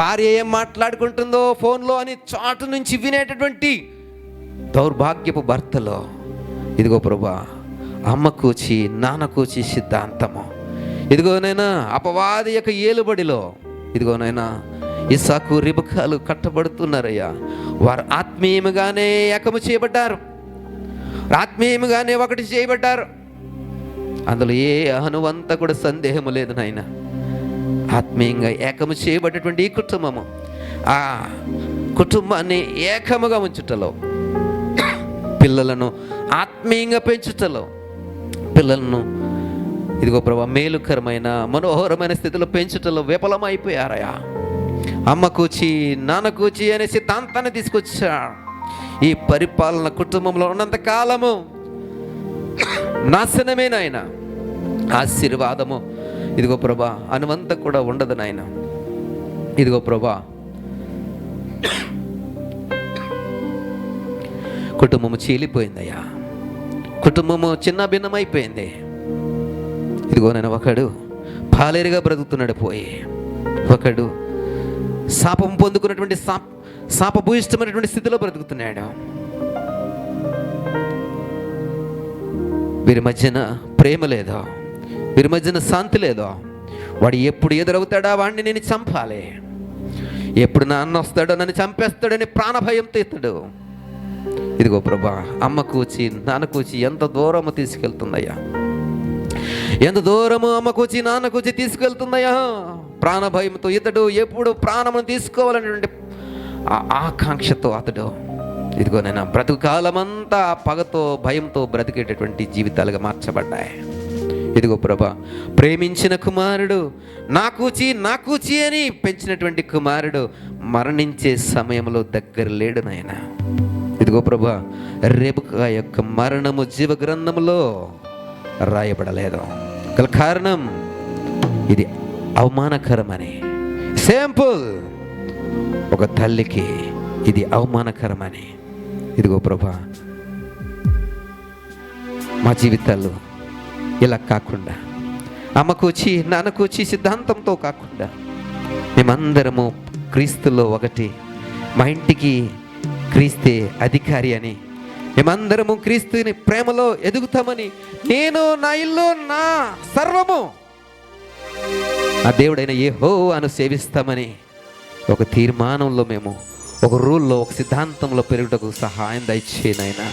భార్య ఏం మాట్లాడుకుంటుందో ఫోన్లో అని చాటు నుంచి వినేటటువంటి దౌర్భాగ్యపు భర్తలో, ఇదిగో ప్రభా, అమ్మ కూచి నాన్న కూచి సిద్ధాంతము. ఇదిగోనైనా అపవాది యొక్క ఏలుబడిలో ఇదిగోనైనా ఇస్సాకు రిబకాలు కట్టబడుతున్నారయ్యా. వారు ఆత్మీయముగానే ఏకము చేయబడ్డారు, ఆత్మీయముగానే ఒకటి చేయబడ్డారు. అందులో ఏ అణువంత కూడా సందేహము లేదు నాయన. ఆత్మీయంగా ఏకము చేయబడ్డటువంటి ఈ కుటుంబము, ఆ కుటుంబాన్ని ఏకముగా ఉంచుటలో, పిల్లలను ఆత్మీయంగా పెంచుటలో, పిల్లలను ఇదిగో ప్రభా మేలుకరమైన మనోహరమైన స్థితిలో పెంచుటలో విఫలమైపోయారయా. అమ్మ కూచి నాన్న కూచి అనే సిద్ధాంతాన్ని తీసుకొచ్చా. ఈ పరిపాలన కుటుంబంలో ఉన్నంత కాలము నాశనమే నాయన. ఆశీర్వాదము ఇదిగో ప్రభా అనువంత కూడా ఉండదు నాయన. ఇదిగో ప్రభా కుటుంబము చీలిపోయిందయ్యా, కుటుంబము చిన్న భిన్నమైపోయింది. ఇదిగో నేను ఒకడు పాలేరుగా బ్రతుకుతున్నాడు పోయి, ఒకడు శాపం పొందుకున్నటువంటి శాపభూయిష్టమైనటువంటి స్థితిలో బ్రతుకుతున్నాడు. వీరి మధ్యన ప్రేమ లేదో, వీరి మధ్యన శాంతి లేదో. వాడు ఎప్పుడు ఎదురవుతాడా వాడిని నేను చంపాలి, ఎప్పుడు నా అన్న వస్తాడో నన్ను చంపేస్తాడని ప్రాణభయంతో ఇస్తాడు. ఇదిగో ప్రభా అమ్మ కూచి నాన్న కూచి ఎంత దూరము తీసుకెళ్తుందయ్యా, ఎంత దూరము అమ్మ కూచి నాన్న కూచి తీసుకెళ్తుందయ్యా. ప్రాణభయంతో ఇతడు ఎప్పుడు ప్రాణమును తీసుకోవాలనేటువంటి ఆకాంక్షతో అతడు ఇదిగో నేను బ్రతుకు కాలమంతా పగతో భయంతో బ్రతికేటటువంటి జీవితాలుగా మార్చబడ్డాయి. ఇదిగో ప్రభా ప్రేమించిన కుమారుడు నా కూచి అని పెంచినటువంటి కుమారుడు మరణించే సమయంలో దగ్గర లేడు నాయన. ఇదిగో ప్రభా రెబెకా యొక్క మరణము జీవ గ్రంథములో రాయబడలేదు. గల కారణం ఇది అవమానకరమని. సింపుల్, ఒక తల్లికి ఇది అవమానకరమని. ఇదిగో ప్రభా మా జీవితాలు ఇలా కాకుండా, అమ్మ కూచి నాన్న కూచి సిద్ధాంతంతో కాకుండా మేమందరము క్రీస్తులో ఒకటి, మా ఇంటికి క్రీస్తే అధికారి అని, మేమందరము క్రీస్తుని ప్రేమలో ఎదుగుతామని, నేను నా ఇల్లు నా సర్వము ఆ దేవుడైన యెహోవాను సేవిస్తామని ఒక తీర్మానంలో మేము, ఒక రూల్లో, ఒక సిద్ధాంతంలో పెరుగుటకు సహాయం దయచేయనైనా.